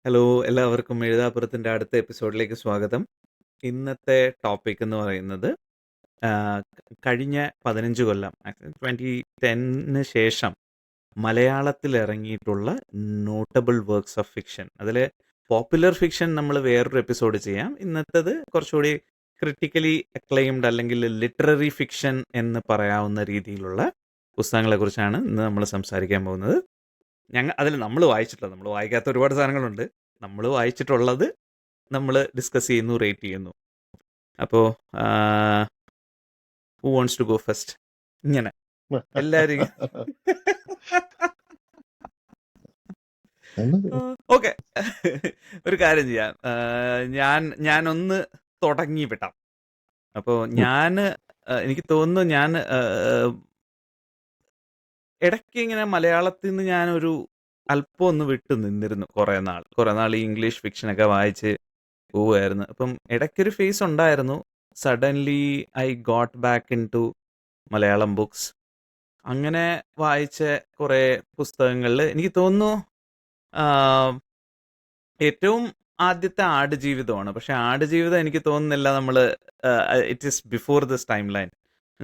Hello, എല്ലാവർക്കും എഴുതാപ്പുറത്തിൻ്റെ അടുത്ത എപ്പിസോഡിലേക്ക് സ്വാഗതം. ഇന്നത്തെ ടോപ്പിക് എന്ന് പറയുന്നത് കഴിഞ്ഞ 15 കൊല്ലം 2010 ശേഷം മലയാളത്തിൽ ഇറങ്ങിയിട്ടുള്ള നോട്ടബിൾ വർക്ക്സ് ഓഫ് ഫിക്ഷൻ. അതിൽ പോപ്പുലർ ഫിക്ഷൻ നമ്മൾ വേറൊരു എപ്പിസോഡ് ചെയ്യാം. ഇന്നത്തേത് കുറച്ചുകൂടി ക്രിട്ടിക്കലി അക്ലെയിംഡ് അല്ലെങ്കിൽ ലിറ്റററി ഫിക്ഷൻ എന്ന് പറയാവുന്ന രീതിയിലുള്ള പുസ്തകങ്ങളെക്കുറിച്ചാണ് ഇന്ന് നമ്മൾ സംസാരിക്കാൻ പോകുന്നത്. അതിൽ നമ്മൾ വായിച്ചിട്ടുള്ളത്, നമ്മൾ വായിക്കാത്ത ഒരുപാട് സാധനങ്ങളുണ്ട്. നമ്മൾ വായിച്ചിട്ടുള്ളത് നമ്മൾ ഡിസ്കസ് ചെയ്യുന്നു, റേറ്റ് ചെയ്യുന്നു. അപ്പോൾ who wants to go first? ഇങ്ങനെ എല്ലാവരും ഓക്കെ. ഒരു കാര്യം ചെയ്യാം, ഞാനൊന്ന് തുടങ്ങി വിട്ടാം. അപ്പോൾ എനിക്ക് തോന്നുന്നു ഇടയ്ക്ക് ഇങ്ങനെ മലയാളത്തിൽ നിന്ന് ഞാനൊരു അല്പം ഒന്ന് വിട്ടു നിന്നിരുന്നു കുറേ നാൾ ഈ ഇംഗ്ലീഷ് ഫിക്ഷനൊക്കെ വായിച്ച് പോവുമായിരുന്നു. അപ്പം ഇടയ്ക്കൊരു ഫേസ് ഉണ്ടായിരുന്നു. Suddenly I got back into Malayalam books. അങ്ങനെ വായിച്ച കുറേ പുസ്തകങ്ങളിൽ എനിക്ക് തോന്നുന്നു ഏറ്റവും ആദ്യത്തെ ആടുജീവിതമാണ്. പക്ഷെ ആടുജീവിതം എനിക്ക് തോന്നുന്നില്ല നമ്മൾ it is before this time line,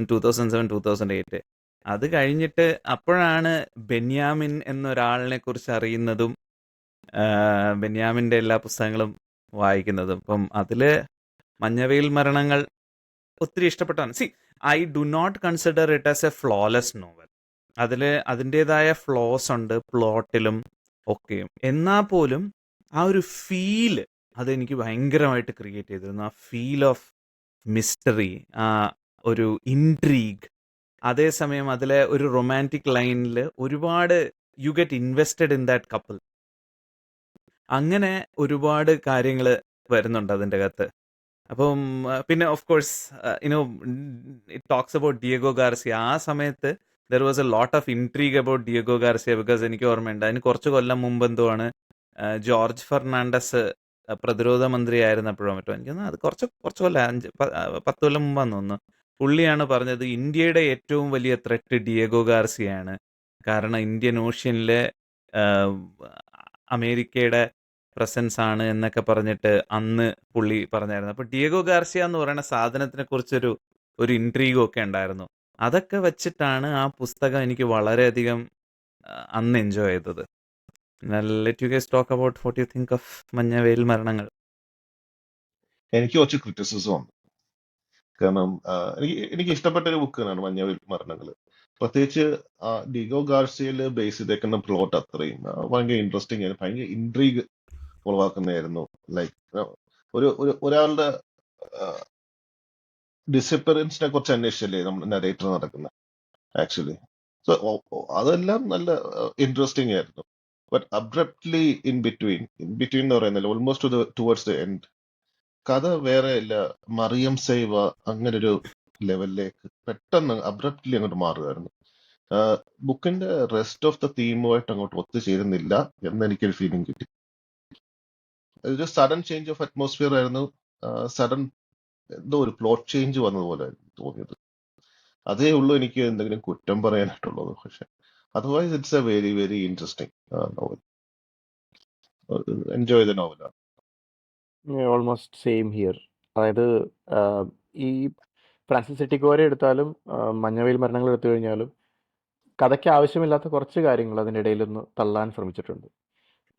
2007-2008. അത് കഴിഞ്ഞിട്ട് അപ്പോഴാണ് ബെന്യാമിൻ എന്നൊരാളിനെ കുറിച്ച് അറിയുന്നതും ബെന്യാമിൻ്റെ എല്ലാ പുസ്തകങ്ങളും വായിക്കുന്നതും. അപ്പം അതിൽ മഞ്ഞവെയിൽ മരണങ്ങൾ ഒത്തിരി ഇഷ്ടപ്പെട്ടാണ്. I do not consider it as a flawless novel. അതിൻ്റെതായ ഫ്ലോസ് ഉണ്ട് പ്ലോട്ടിലും ഒക്കെയും. എന്നാൽ പോലും ആ ഒരു ഫീല് അതെനിക്ക് ഭയങ്കരമായിട്ട് ക്രിയേറ്റ് ചെയ്തിരുന്നു. ആ ഫീൽ ഓഫ് മിസ്റ്ററി, ആ ഒരു ഇൻട്രീഗ്. അതേസമയം അതിലെ ഒരു റൊമാൻറ്റിക് ലൈനിൽ ഒരുപാട് you get invested in that couple. അങ്ങനെ ഒരുപാട് കാര്യങ്ങൾ വരുന്നുണ്ട് അതിൻ്റെ അകത്ത്. അപ്പം പിന്നെ of course it talks about Diego Garcia. ആ സമയത്ത് there was a lot of intrigue about Diego Garcia. Because എനിക്ക് ഓർമ്മയുണ്ട്, അതിന് കുറച്ച് കൊല്ലം മുമ്പ് എന്തോ ആണ് ജോർജ് ഫെർണാണ്ടസ് പ്രതിരോധ മന്ത്രി ആയിരുന്നപ്പോഴോ മറ്റോ, എനിക്കൊന്ന് അത് കുറച്ച് കൊല്ലം 10 കൊല്ലം മുമ്പാന്ന് തോന്നുന്നു. പുള്ളിയാണ് പറഞ്ഞത് ഇന്ത്യയുടെ ഏറ്റവും വലിയ ത്രെറ്റ് ഡിയേഗോ ഗാർസിയാണ്. കാരണം ഇന്ത്യൻ ഓഷ്യനിലെ അമേരിക്കയുടെ പ്രസൻസ് ആണ് എന്നൊക്കെ പറഞ്ഞിട്ട് അന്ന് പുള്ളി പറഞ്ഞായിരുന്നു. അപ്പോൾ ഡിയേഗോ ഗാർസിയ എന്ന് പറയുന്ന സാധനത്തിനെ കുറിച്ചൊരു ഇൻട്രീഗും ഒക്കെ ഉണ്ടായിരുന്നു. അതൊക്കെ വെച്ചിട്ടാണ് ആ പുസ്തകം എനിക്ക് വളരെയധികം അന്ന് എൻജോയ് ചെയ്തത്. Let you guys talk about what you think of Manjaveyil Maranangal. എനിക്ക് കുറച്ച് ക്രിറ്റിസിസം ഉണ്ട്. കാരണം എനിക്ക് ഇഷ്ടപ്പെട്ട ഒരു ബുക്ക് തന്നെയാണ് മഞ്ഞവെയിൽ മരണങ്ങൾ. പ്രത്യേകിച്ച് ഡിഗോ ഗാർസിയയിൽ ബേസ് ചെയ്തേക്കുന്ന പ്ലോട്ട് അത്രയും ഭയങ്കര ഇൻട്രസ്റ്റിംഗ് ആയിരുന്നു, ഭയങ്കര ഇൻട്രീഗ് ഉളവാക്കുന്നതായിരുന്നു. ലൈക്ക് ഒരാളുടെ ഡിസപ്പറൻസിനെ കുറിച്ച് അന്വേഷിച്ചല്ലേ നമ്മൾ നരേറ്റർ നടക്കുന്നത് ആക്ച്വലി. സോ അതെല്ലാം നല്ല ഇൻട്രസ്റ്റിംഗ് ആയിരുന്നു. ബട്ട് അബ്രപ്റ്റ്ലി ഇൻ ബിറ്റ്വീൻ എന്ന് പറയുന്നില്ല, ഓൾമോസ്റ്റ് ടുവേർഡ്സ് ദ എൻഡ് കഥ വേറെ അല്ല, മറിയം സൈവ അങ്ങനെ ഒരു ലെവലിലേക്ക് പെട്ടെന്ന് അബ്രപ്റ്റ്ലി അങ്ങോട്ട് മാറുകയായിരുന്നു. ബുക്കിന്റെ റെസ്റ്റ് ഓഫ് ദ തീമുമായിട്ട് അങ്ങോട്ട് ഒത്തുചേരുന്നില്ല എന്ന് എനിക്കൊരു ഫീലിംഗ് കിട്ടി. ഒരു സഡൻ ചേഞ്ച് ഓഫ് അറ്റ്മോസ്ഫിയർ ആയിരുന്നു. സഡൻ എന്തോ ഒരു പ്ലോട്ട് ചേഞ്ച് വന്നതുപോലെ തോന്നിയത്. അതേ ഉള്ളൂ എനിക്ക് എന്തെങ്കിലും കുറ്റം പറയാനായിട്ടുള്ളത്. പക്ഷെ otherwise it's a very very interesting novel. Enjoy ചെയ്ത നോവലാണ്. Almost same here. അതായത് ഈ ഫ്രാൻസിസ് സെറ്റിക്കോരെ എടുത്താലും മഞ്ഞവെയിൽ മരണങ്ങൾ എടുത്തു കഴിഞ്ഞാലും കഥയ്ക്ക് ആവശ്യമില്ലാത്ത കുറച്ച് കാര്യങ്ങൾ അതിൻ്റെ ഇടയിലൊന്ന് തള്ളാൻ ശ്രമിച്ചിട്ടുണ്ട്.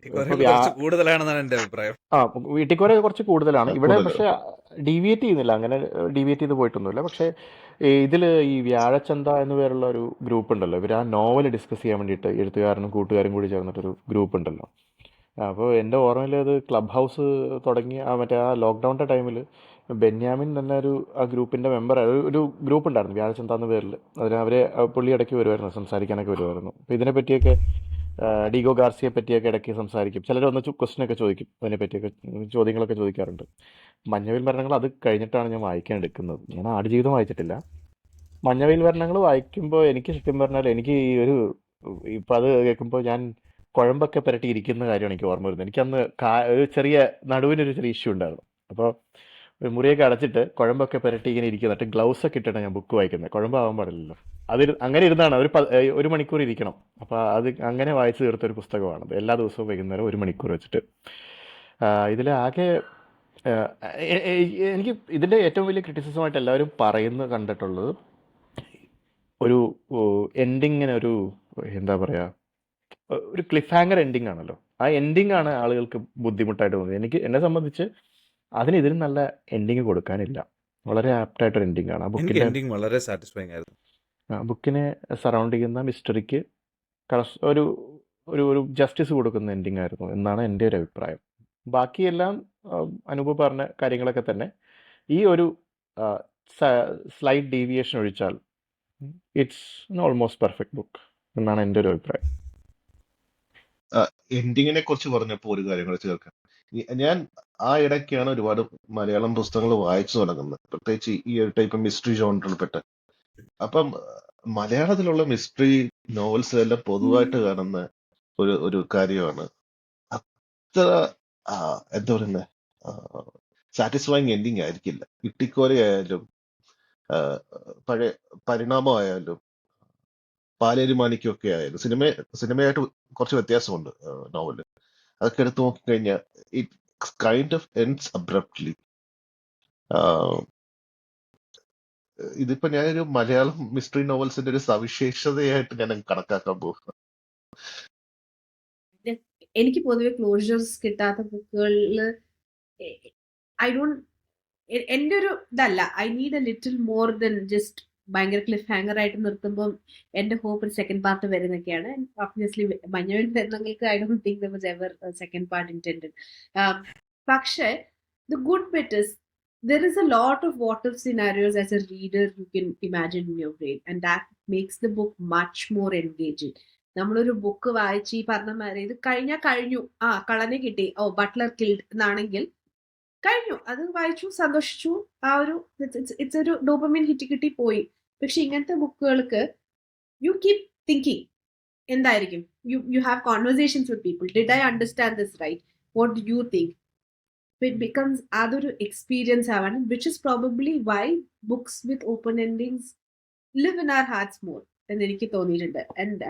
കുറച്ച് കൂടുതലാണെന്നാണ് എൻ്റെ അഭിപ്രായം. വീട്ടിക്കോരെ കുറച്ച് കൂടുതലാണ് ഇവിടെ, പക്ഷെ ഡീവിയേറ്റ് ചെയ്യുന്നില്ല, അങ്ങനെ ഡീവിയേറ്റ് ചെയ്ത് പോയിട്ടൊന്നുമില്ല. പക്ഷേ ഇതിൽ ഈ വ്യാഴച്ചന്ത എന്നു പേരുള്ള ഒരു ഗ്രൂപ്പ് ഉണ്ടല്ലോ, ഇവർ ആ നോവൽ ഡിസ്കസ് ചെയ്യാൻ വേണ്ടിയിട്ട് എഴുത്തുകാരനും കൂട്ടുകാരും കൂടി ചേർന്നിട്ടൊരു ഗ്രൂപ്പ് ഉണ്ടല്ലോ. അപ്പോൾ എൻ്റെ ഓർമ്മയിൽ അത് ക്ലബ് ഹൗസ് തുടങ്ങി മറ്റേ ആ ലോക്ക്ഡൗണിൻ്റെ ടൈമിൽ ബെന്യാമിൻ തന്നെ ആ ഗ്രൂപ്പിൻ്റെ മെമ്പർ, ഒരു ഗ്രൂപ്പ് ഉണ്ടായിരുന്നു വ്യാഴചന്ത എന്ന പേരിൽ. അതിന് പുള്ളി ഇടയ്ക്ക് വരുമായിരുന്നു, സംസാരിക്കാനൊക്കെ വരുമായിരുന്നു. അപ്പോൾ ഇതിനെ പറ്റിയൊക്കെ ഡിഗോ ഗാർസിയെ പറ്റിയൊക്കെ ഇടയ്ക്ക് സംസാരിക്കും. ചിലരൊന്ന് ക്വസ്റ്റ്യനൊക്കെ ചോദിക്കും, അതിനെ പറ്റിയൊക്കെ ചോദ്യങ്ങളൊക്കെ ചോദിക്കാറുണ്ട്. മഞ്ഞവെയിൽ മരണങ്ങൾ അത് കഴിഞ്ഞിട്ടാണ് ഞാൻ വായിക്കാൻ എടുക്കുന്നത്. ഞാൻ ആടുജീവിതം വായിച്ചിട്ടില്ല. മഞ്ഞവെയിൽ മരണങ്ങൾ വായിക്കുമ്പോൾ എനിക്ക് സത്യം പറഞ്ഞാൽ എനിക്ക് ഇപ്പം അത് കേൾക്കുമ്പോൾ ഞാൻ കുഴമ്പൊക്കെ പുരട്ടിയിരിക്കുന്ന കാര്യമാണ് എനിക്ക് ഓർമ്മ വരുന്നത്. എനിക്കന്ന് ഒരു ചെറിയ നടുവിനൊരു ചെറിയ ഇഷ്യൂ ഉണ്ടായിരുന്നു. അപ്പോൾ ഒരു മുറിയൊക്കെ അടച്ചിട്ട് കുഴമ്പൊക്കെ പുരട്ടി ഇങ്ങനെ ഇരിക്കുക, എന്നിട്ട് ഗ്ലൗസ് ഒക്കെ ഇട്ടിട്ടാണ് ഞാൻ ബുക്ക് വായിക്കുന്നത്. കുഴമ്പാവാൻ പാടില്ലല്ലോ. അങ്ങനെ ഇരുന്നാണ് ഒരു മണിക്കൂർ ഇരിക്കണം. അപ്പോൾ അത് അങ്ങനെ വായിച്ചു തീർത്ത ഒരു പുസ്തകമാണത്. എല്ലാ ദിവസവും വൈകുന്നേരം 1 മണിക്കൂർ വെച്ചിട്ട്. ഇതിൽ ആകെ എനിക്ക് ഇതിൻ്റെ ഏറ്റവും വലിയ ക്രിറ്റിസിസമായിട്ട് എല്ലാവരും കണ്ടിട്ടുള്ളത് ഒരു എൻഡിങ്ങിന് ഒരു എന്താ പറയുക, ഒരു ക്ലിഫ് ഹാങ്ങർ എൻഡിങ് ആണല്ലോ. ആ എൻഡിങ് ആണ് ആളുകൾക്ക് ബുദ്ധിമുട്ടായിട്ട് തോന്നിയത്. എന്നെ സംബന്ധിച്ച് ഇതിന് നല്ല എൻഡിങ് കൊടുക്കാനില്ല. വളരെ ആപ്റ്റായിട്ടൊരു എൻഡിങ് ആണ് ആ എനിക്ക് ബുക്കിൻ്റെ. എൻഡിങ് വളരെ സാറ്റിസ്ഫൈങ് ആയിരുന്നു. ബുക്കിനെ സറൗണ്ട് ചെയ്യുന്ന മിസ്റ്ററിക്ക് ഒരു ഒരു ഒരു ജസ്റ്റിസ് കൊടുക്കുന്ന എൻഡിങ് ആയിരുന്നു എന്നാണ് എൻ്റെ ഒരു അഭിപ്രായം. ബാക്കിയെല്ലാം അനൂപ് പറഞ്ഞ കാര്യങ്ങളൊക്കെ തന്നെ. ഈ ഒരു സ്ലൈറ്റ് ഡീവിയേഷൻ ഒഴിച്ചാൽ ഇറ്റ്സ് ഓൾമോസ്റ്റ് പെർഫെക്റ്റ് ബുക്ക് എന്നാണ് എൻ്റെ ഒരു അഭിപ്രായം. എൻഡിങ്ങിനെ കുറിച്ച് പറഞ്ഞപ്പോൾ ഒരു കാര്യം കൂടെ ചേർക്കാം. ഞാൻ ആ ഇടയ്ക്കാണ് ഒരുപാട് മലയാളം പുസ്തകങ്ങൾ വായിച്ചു തുടങ്ങുന്നത്, പ്രത്യേകിച്ച് ഈ ഒരു ടൈപ്പ് മിസ്റ്ററി ജോണറിൽപ്പെട്ട. അപ്പം മലയാളത്തിലുള്ള മിസ്റ്ററി നോവൽസ് എല്ലാം പൊതുവായിട്ട് കാണുന്ന ഒരു കാര്യമാണ് അത്ര എന്താ പറയുന്നത്, സാറ്റിസ്ഫൈങ് എൻഡിങ് ആയിരിക്കില്ല. ഇട്ടിക്കോരയായാലും പഴയ പരിണാമമായാലും പാലേരി മാണിക്യമൊക്കെ ആയാലും സിനിമയായിട്ട് കുറച്ച് വ്യത്യാസമുണ്ട് നോവല്. അതൊക്കെ എടുത്ത് നോക്കിക്കഴിഞ്ഞാൽ it kind of ends abruptly. ഇതിപ്പോ ഞാനൊരു മലയാളം മിസ്റ്ററി നോവൽസിന്റെ ഒരു സവിശേഷതയായിട്ട് ഞാൻ കണക്കാക്കാൻ പോകുന്നു. എനിക്ക് പൊതുവെ ക്ലോഷേഴ്സ് കിട്ടാത്ത ബുക്കുകളിൽ എൻ്റെ ഒരു ഇതല്ല, I need a little more than just ഭയങ്കര ക്ലിഫ് ഹാങ്ങർ ആയിട്ട് നിർത്തുമ്പോൾ എൻ്റെ ഹോപ്പ് ഒരു സെക്കൻഡ് പാർട്ട് വരുന്നൊക്കെയാണ്. ഒബ്വിയസ്ലി മഞ്ഞവെയിൽ വരുന്നെങ്കിൽ I don't think there was ever second part intended. പക്ഷേ the good bit is there is a lot of what if scenarios as a reader you can imagine in your brain, and that makes the book much more engaging. നമ്മളൊരു book വായിച്ച് ഈ പറഞ്ഞ മാതിരി ഇത് കഴിഞ്ഞു, കളനെ കിട്ടി, Buttler killed എന്നാണെങ്കിൽ കഴിഞ്ഞു, അത് വായിച്ചു, സന്തോഷിച്ചു, ആ ഒരു ഇറ്റ്സ് ഒരു ഡോപ്പമിൻ ഹിറ്റ് കിട്ടി പോയി. പക്ഷെ ഇങ്ങനത്തെ ബുക്കുകൾക്ക് യു കീപ് തിങ്കിങ് എന്തായിരിക്കും, you have conversations with people, did I understand this right, what do you think. It becomes അതൊരു എക്സ്പീരിയൻസ് ആവാണ്, which is probably why books with open endings live in our hearts more എന്ന് എനിക്ക് തോന്നിയിട്ടുണ്ട്. And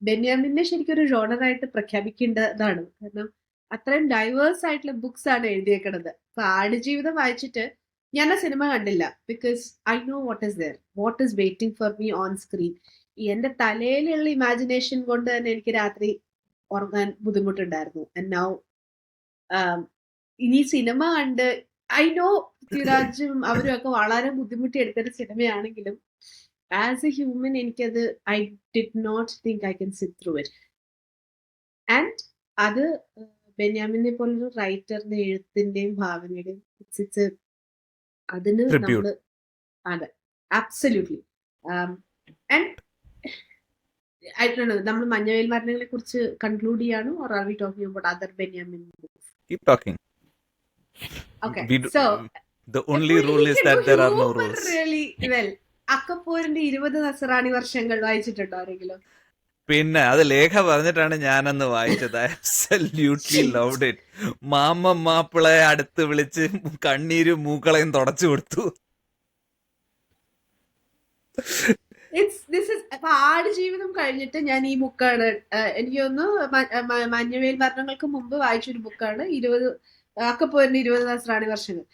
ബെന്യാമിനെ ശരിക്കും ഒരു ജോണറായിട്ട് പ്രഖ്യാപിക്കേണ്ടതാണ്. കാരണം അത്രയും diverse ആയിട്ടുള്ള ബുക്സ് ആണ് എഴുതിയേക്കണത്. അപ്പൊ ആടുജീവിതം വായിച്ചിട്ട് ഞാൻ ആ സിനിമ കണ്ടില്ല, because I know what is there, what is waiting for me on screen. എന്റെ തലയിലുള്ള ഇമാജിനേഷൻ കൊണ്ട് തന്നെ എനിക്ക് രാത്രി ഉറങ്ങാൻ ബുദ്ധിമുട്ടുണ്ടായിരുന്നു. ആൻഡ് നൗ ഇനി സിനിമ കണ്ട് ഐ നോ പൃഥ്വിരാജും അവരും ഒക്കെ വളരെ ബുദ്ധിമുട്ടി എടുത്തൊരു സിനിമയാണെങ്കിലും ആസ് എ ഹ്യൂമൻ എനിക്കത് I did not think I can sit through it. And അത് ബെന്യാമിനെ പോലൊരു റൈറ്ററിന്റെ എഴുത്തിന്റെയും ഭാവനയുടെയും അതിന് നമ്മള് അതെ absolutely. And I don't know, നമ്മൾ മഞ്ഞവെയിൽ മരണങ്ങളെ കുറിച്ച് കൺക്ലൂഡ് ചെയ്യാണ്, or are we talking about other Benyamin books? Keep talking. Okay, so the only rule is that there are no rules. Really well. അക്കപ്പോരിന്റെ 20 Nasrani വർഷങ്ങൾ വായിച്ചിട്ടുണ്ടോ ആരെങ്കിലും? പിന്നെ അത് ലേഖ പറഞ്ഞിട്ടാണ് ഞാനന്ന് വായിച്ചത്. I absolutely loved it. മാപ്പിളെ അടുത്ത് വിളിച്ച് കണ്ണീരും മൂക്കളയും തുടച്ചു കൊടുത്തു. ആടുജീവിതം കഴിഞ്ഞിട്ട് ഞാൻ ഈ ബുക്കാണ് എനിക്ക് തോന്നുന്നു മഞ്ഞവെയിൽ മരണങ്ങൾക്ക് മുമ്പ് വായിച്ചൊരു ബുക്കാണ് അക്കപ്പോരിന്റെ 20 നസറാണി വർഷങ്ങൾ.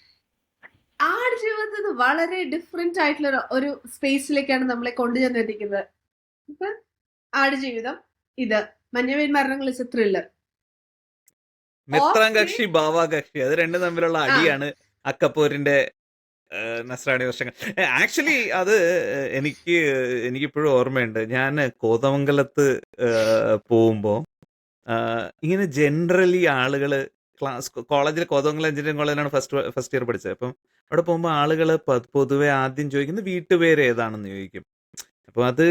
ആടുജീവിതത്തിൽ വളരെ ഡിഫറെന്റ് ആയിട്ടുള്ള ഒരു സ്പേസിലേക്കാണ് നമ്മളെ കൊണ്ടുചെന്നെത്തിക്കുന്നത്. ഇപ്പൊ ആടുജീവിതം, ഇത് മഞ്ഞവെയിൽ മരണങ്ങൾ ഇസ് എ ത്രില്ലർ. മിത്രം കക്ഷി ഭാവാ കക്ഷി, അത് രണ്ടും തമ്മിലുള്ള അടിയാണ് അക്കപ്പോരിന്റെ നസ്രാണി വർഷങ്ങൾ. ആക്ച്വലി അത് എനിക്കിപ്പോഴും ഓർമ്മയുണ്ട്. ഞാൻ കോതമംഗലത്ത് പോകുമ്പോൾ ഇങ്ങനെ ജനറലി ആളുകള് കോളേജിൽ, കോതമംഗലം എഞ്ചിനീയറിംഗ് കോളേജിലാണ് ഫസ്റ്റ് ഇയർ പഠിച്ചത്. അപ്പം അവിടെ പോകുമ്പോൾ ആളുകൾ പൊതുവെ ആദ്യം ചോദിക്കുന്നത് വീട്ടുപേര് ഏതാണെന്ന് ചോദിക്കും. അപ്പോൾ അത്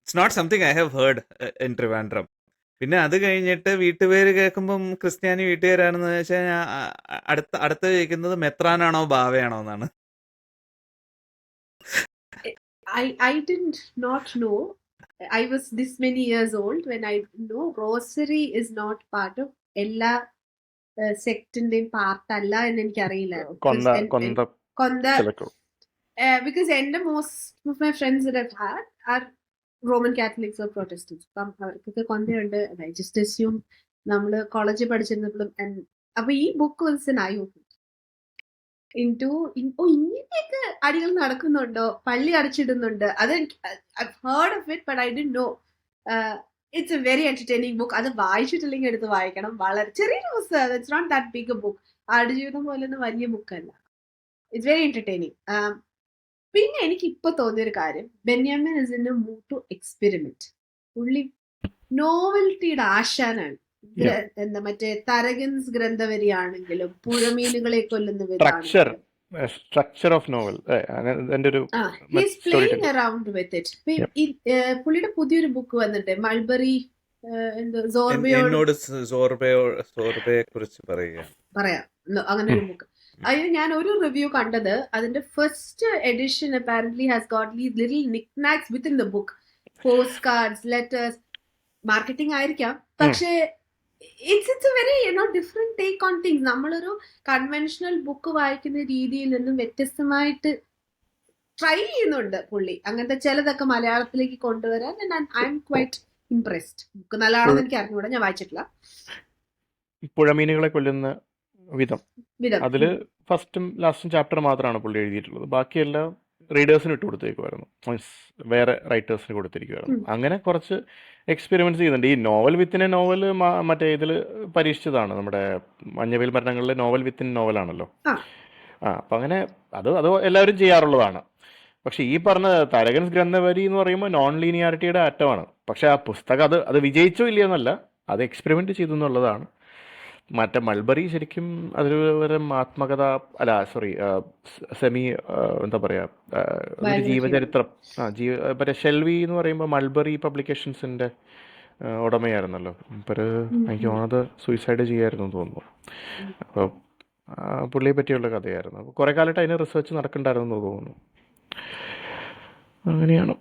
it's not something I have heard in Trivandrum. പിന്നെ അത് കഴിഞ്ഞിട്ട് വീട്ടുപേര് കേൾക്കുമ്പം ക്രിസ്ത്യാനി വീട്ടുപേരാണെന്ന് വെച്ചാൽ അടുത്ത ചോദിക്കുന്നത് മെത്രാനാണോ ബാവയാണോ എന്നാണ്. I did not know. I was this many years old when I know rosary is not part of എല്ലാ സെക്ടിന്റെയും പാർട്ട് അല്ല എന്ന് എനിക്കറിയില്ലായിരുന്നു. കൊന്ത Because കൊന്ത കൊന്ത ചിലക്കോ because എൻ്റെ most of my friends that I've had are Roman Catholics or Protestants. അപ്പം അവർക്കൊക്കെ കൊന്തയുണ്ട്. I just assume നമ്മള് കോളേജിൽ പഠിച്ചിരുന്നപ്പോഴും അപ്പൊ ഈ book was an eye opener into ഇങ്ങനെയൊക്കെ അടികൾ നടക്കുന്നുണ്ടോ, പള്ളി അടച്ചിടുന്നുണ്ട്. അത് I've heard of it but I didn't know. It's a very entertaining book. അത് വായിച്ചിട്ടില്ലെങ്കിൽ എടുത്ത് വായിക്കണം. വളരെ ചെറിയൊരു പുസ്തകം. It's not that big a book. Aadujeevitham പോലൊന്നും വലിയ ബുക്കല്ല. It's very entertaining. പിന്നെ എനിക്ക് ഇപ്പൊ തോന്നിയൊരു കാര്യം, Benyamin is in a mood to experiment. പുള്ളി നോവൽറ്റിയുടെ ആശാനാണ്. എന്താ മറ്റേ തരകൻസ് ഗ്രന്ഥവരി ആണെങ്കിലും പുഴമീനുകളെ കൊല്ലുന്ന structure of novel he's playing around with it. പുള്ളിയുടെ പുതിയൊരു ബുക്ക് വന്നിട്ട് മൾബറി എന്നോട് സോർബയെ കുറിച്ച് പറയാം അങ്ങനെ ഒരു ബുക്ക്. അതിന് ഞാൻ ഒരു റിവ്യൂ കണ്ടത്, അതിന്റെ first edition apparently has got little knickknacks within the book, postcards, letters. Marketing ആയിരിക്കാം, പക്ഷേ it's a very different take on things. നമ്മളൊരു കൺവെൻഷണൽ ബുക്ക് വായിക്കുന്ന രീതിയിൽ നിന്നും വ്യത്യസ്തമായിട്ട് ട്രൈ ചെയ്യുന്നുണ്ട് പുള്ളി. അങ്ങനത്തെ ചിലതൊക്കെ മലയാളത്തിലേക്ക് കൊണ്ടുവരാൻ I M quite impressed. Book നല്ലതാണെന്ന് എനിക്ക് അറിഞ്ഞൂടാ, ഞാൻ വായിച്ചിട്ടില്ല. പുഴമീനുകളെ കൊല്ലുന്ന വിധം അതില് ഫസ്റ്റും ലാസ്റ്റും ചാപ്റ്റർ മാത്രമാണ് പുള്ളി എഴുതിയിട്ടുള്ളത്. ബാക്കിയെല്ലാം റീഡേഴ്സിന് ഇട്ട് കൊടുത്തേക്കുമായിരുന്നു, വേറെ റൈറ്റേഴ്സിന് കൊടുത്തിരിക്കുമായിരുന്നു. അങ്ങനെ കുറച്ച് എക്സ്പെരിമെന്റ്സ് ചെയ്യുന്നുണ്ട്. ഈ നോവൽ വിത്തിനെ നോവൽ മറ്റേ ഇതിൽ പരീക്ഷിച്ചതാണ്, നമ്മുടെ മഞ്ഞവെയിൽ മരണങ്ങളിലെ നോവൽ വിത്തിൻ നോവലാണല്ലോ. അപ്പം അങ്ങനെ അത് എല്ലാവരും ചെയ്യാറുള്ളതാണ്. പക്ഷെ ഈ പറഞ്ഞ തരകൻസ് ഗ്രന്ഥവരി എന്ന് പറയുമ്പോൾ നോൺ ലീനിയാരിറ്റിയുടെ അറ്റമാണ്. പക്ഷെ ആ പുസ്തകം അത് വിജയിച്ചോ ഇല്ലയെന്നല്ല, അത് എക്സ്പെരിമെന്റ് ചെയ്തു എന്നുള്ളതാണ്. മറ്റേ മൾബറി ശരിക്കും അതൊരു ആത്മകഥ അല്ല, സോറി, സെമി എന്താ പറയാ, ഒരു ജീവചരിത്രം. മറ്റേ ഷെൽവി എന്ന് പറയുമ്പോൾ മൾബറി പബ്ലിക്കേഷൻസിന്റെ ഉടമയായിരുന്നല്ലോ. എനിക്ക് തോന്നുന്നത് സൂയിസൈഡ് ചെയ്യായിരുന്നു തോന്നുന്നു. അപ്പോൾ പുള്ളിയെ പറ്റിയുള്ള കഥയായിരുന്നു. അപ്പോൾ കുറെ കാലമായിട്ട് അതിന് റിസർച്ച് നടക്കണ്ടായിരുന്നു തോന്നുന്നു. അങ്ങനെയാണ്.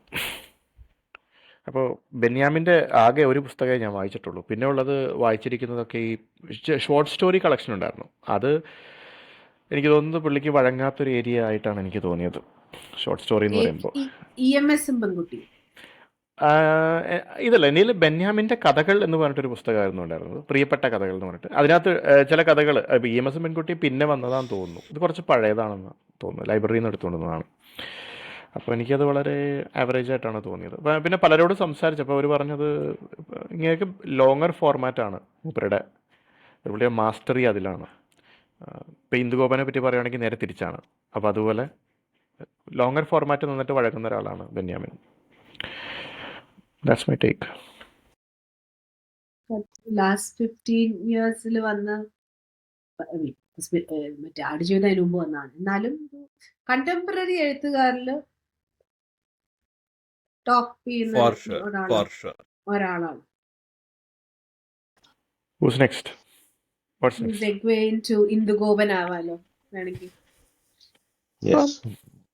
അപ്പോൾ ബെന്യാമിൻ്റെ ആകെ ഒരു പുസ്തകമേ ഞാൻ വായിച്ചിട്ടുള്ളൂ. പിന്നെ ഉള്ളത് വായിച്ചിരിക്കുന്നതൊക്കെ ഈ ഷോർട്ട് സ്റ്റോറി കളക്ഷൻ ഉണ്ടായിരുന്നു. അത് എനിക്ക് തോന്നുന്നത് പുള്ളിക്ക് വഴങ്ങാത്തൊരു ഏരിയ ആയിട്ടാണ് എനിക്ക് തോന്നിയത്, ഷോർട്ട് സ്റ്റോറി എന്ന് പറയുമ്പോൾ. ഇതല്ല, എന്നിൽ ബെന്യാമിൻ്റെ കഥകൾ എന്ന് പറഞ്ഞിട്ടൊരു പുസ്തകമായിരുന്നു ഉണ്ടായിരുന്നത്, പ്രിയപ്പെട്ട കഥകൾ എന്ന് പറഞ്ഞിട്ട്. അതിനകത്ത് ചില കഥകൾ EMS പെൺകുട്ടി പിന്നെ വന്നതാണെന്ന് തോന്നുന്നു. ഇത് കുറച്ച് പഴയതാണെന്ന് തോന്നുന്നു, ലൈബ്രറിയിൽ നിന്ന് എടുത്തുകൊണ്ടുവന്നതാണ്. അപ്പോൾ എനിക്കത് വളരെ ആവറേജ് ആയിട്ടാണ് തോന്നിയത്. പിന്നെ പലരോടും സംസാരിച്ചപ്പോൾ അവർ പറഞ്ഞത് ഇങ്ങനെയൊക്കെ ലോങ്ങർ ഫോർമാറ്റാണ് പുള്ളിയുടെ മാസ്റ്ററി അതിലാണ്. ഇപ്പം ഇന്ദുഗോപനെ പറ്റി പറയുകയാണെങ്കിൽ നേരെ തിരിച്ചാണ്. അപ്പോൾ അതുപോലെ ലോങ്ങർ ഫോർമാറ്റ് നിന്നിട്ട് വഴങ്ങുന്ന ഒരാളാണ് Benyamin. That's my take. Last 15 years വന്ന മറ്റേ ആടുജീവിതം അതിന് മുമ്പ് വന്നതാണ്. എന്നാലും കണ്ടംപററി എഴുത്തുകാരില് ടോപ്പ് ചെയ്യുന്ന ഒരാളാണ്. ഇന്ദുഗോപൻ ആവാലോ വേണമെങ്കിൽ.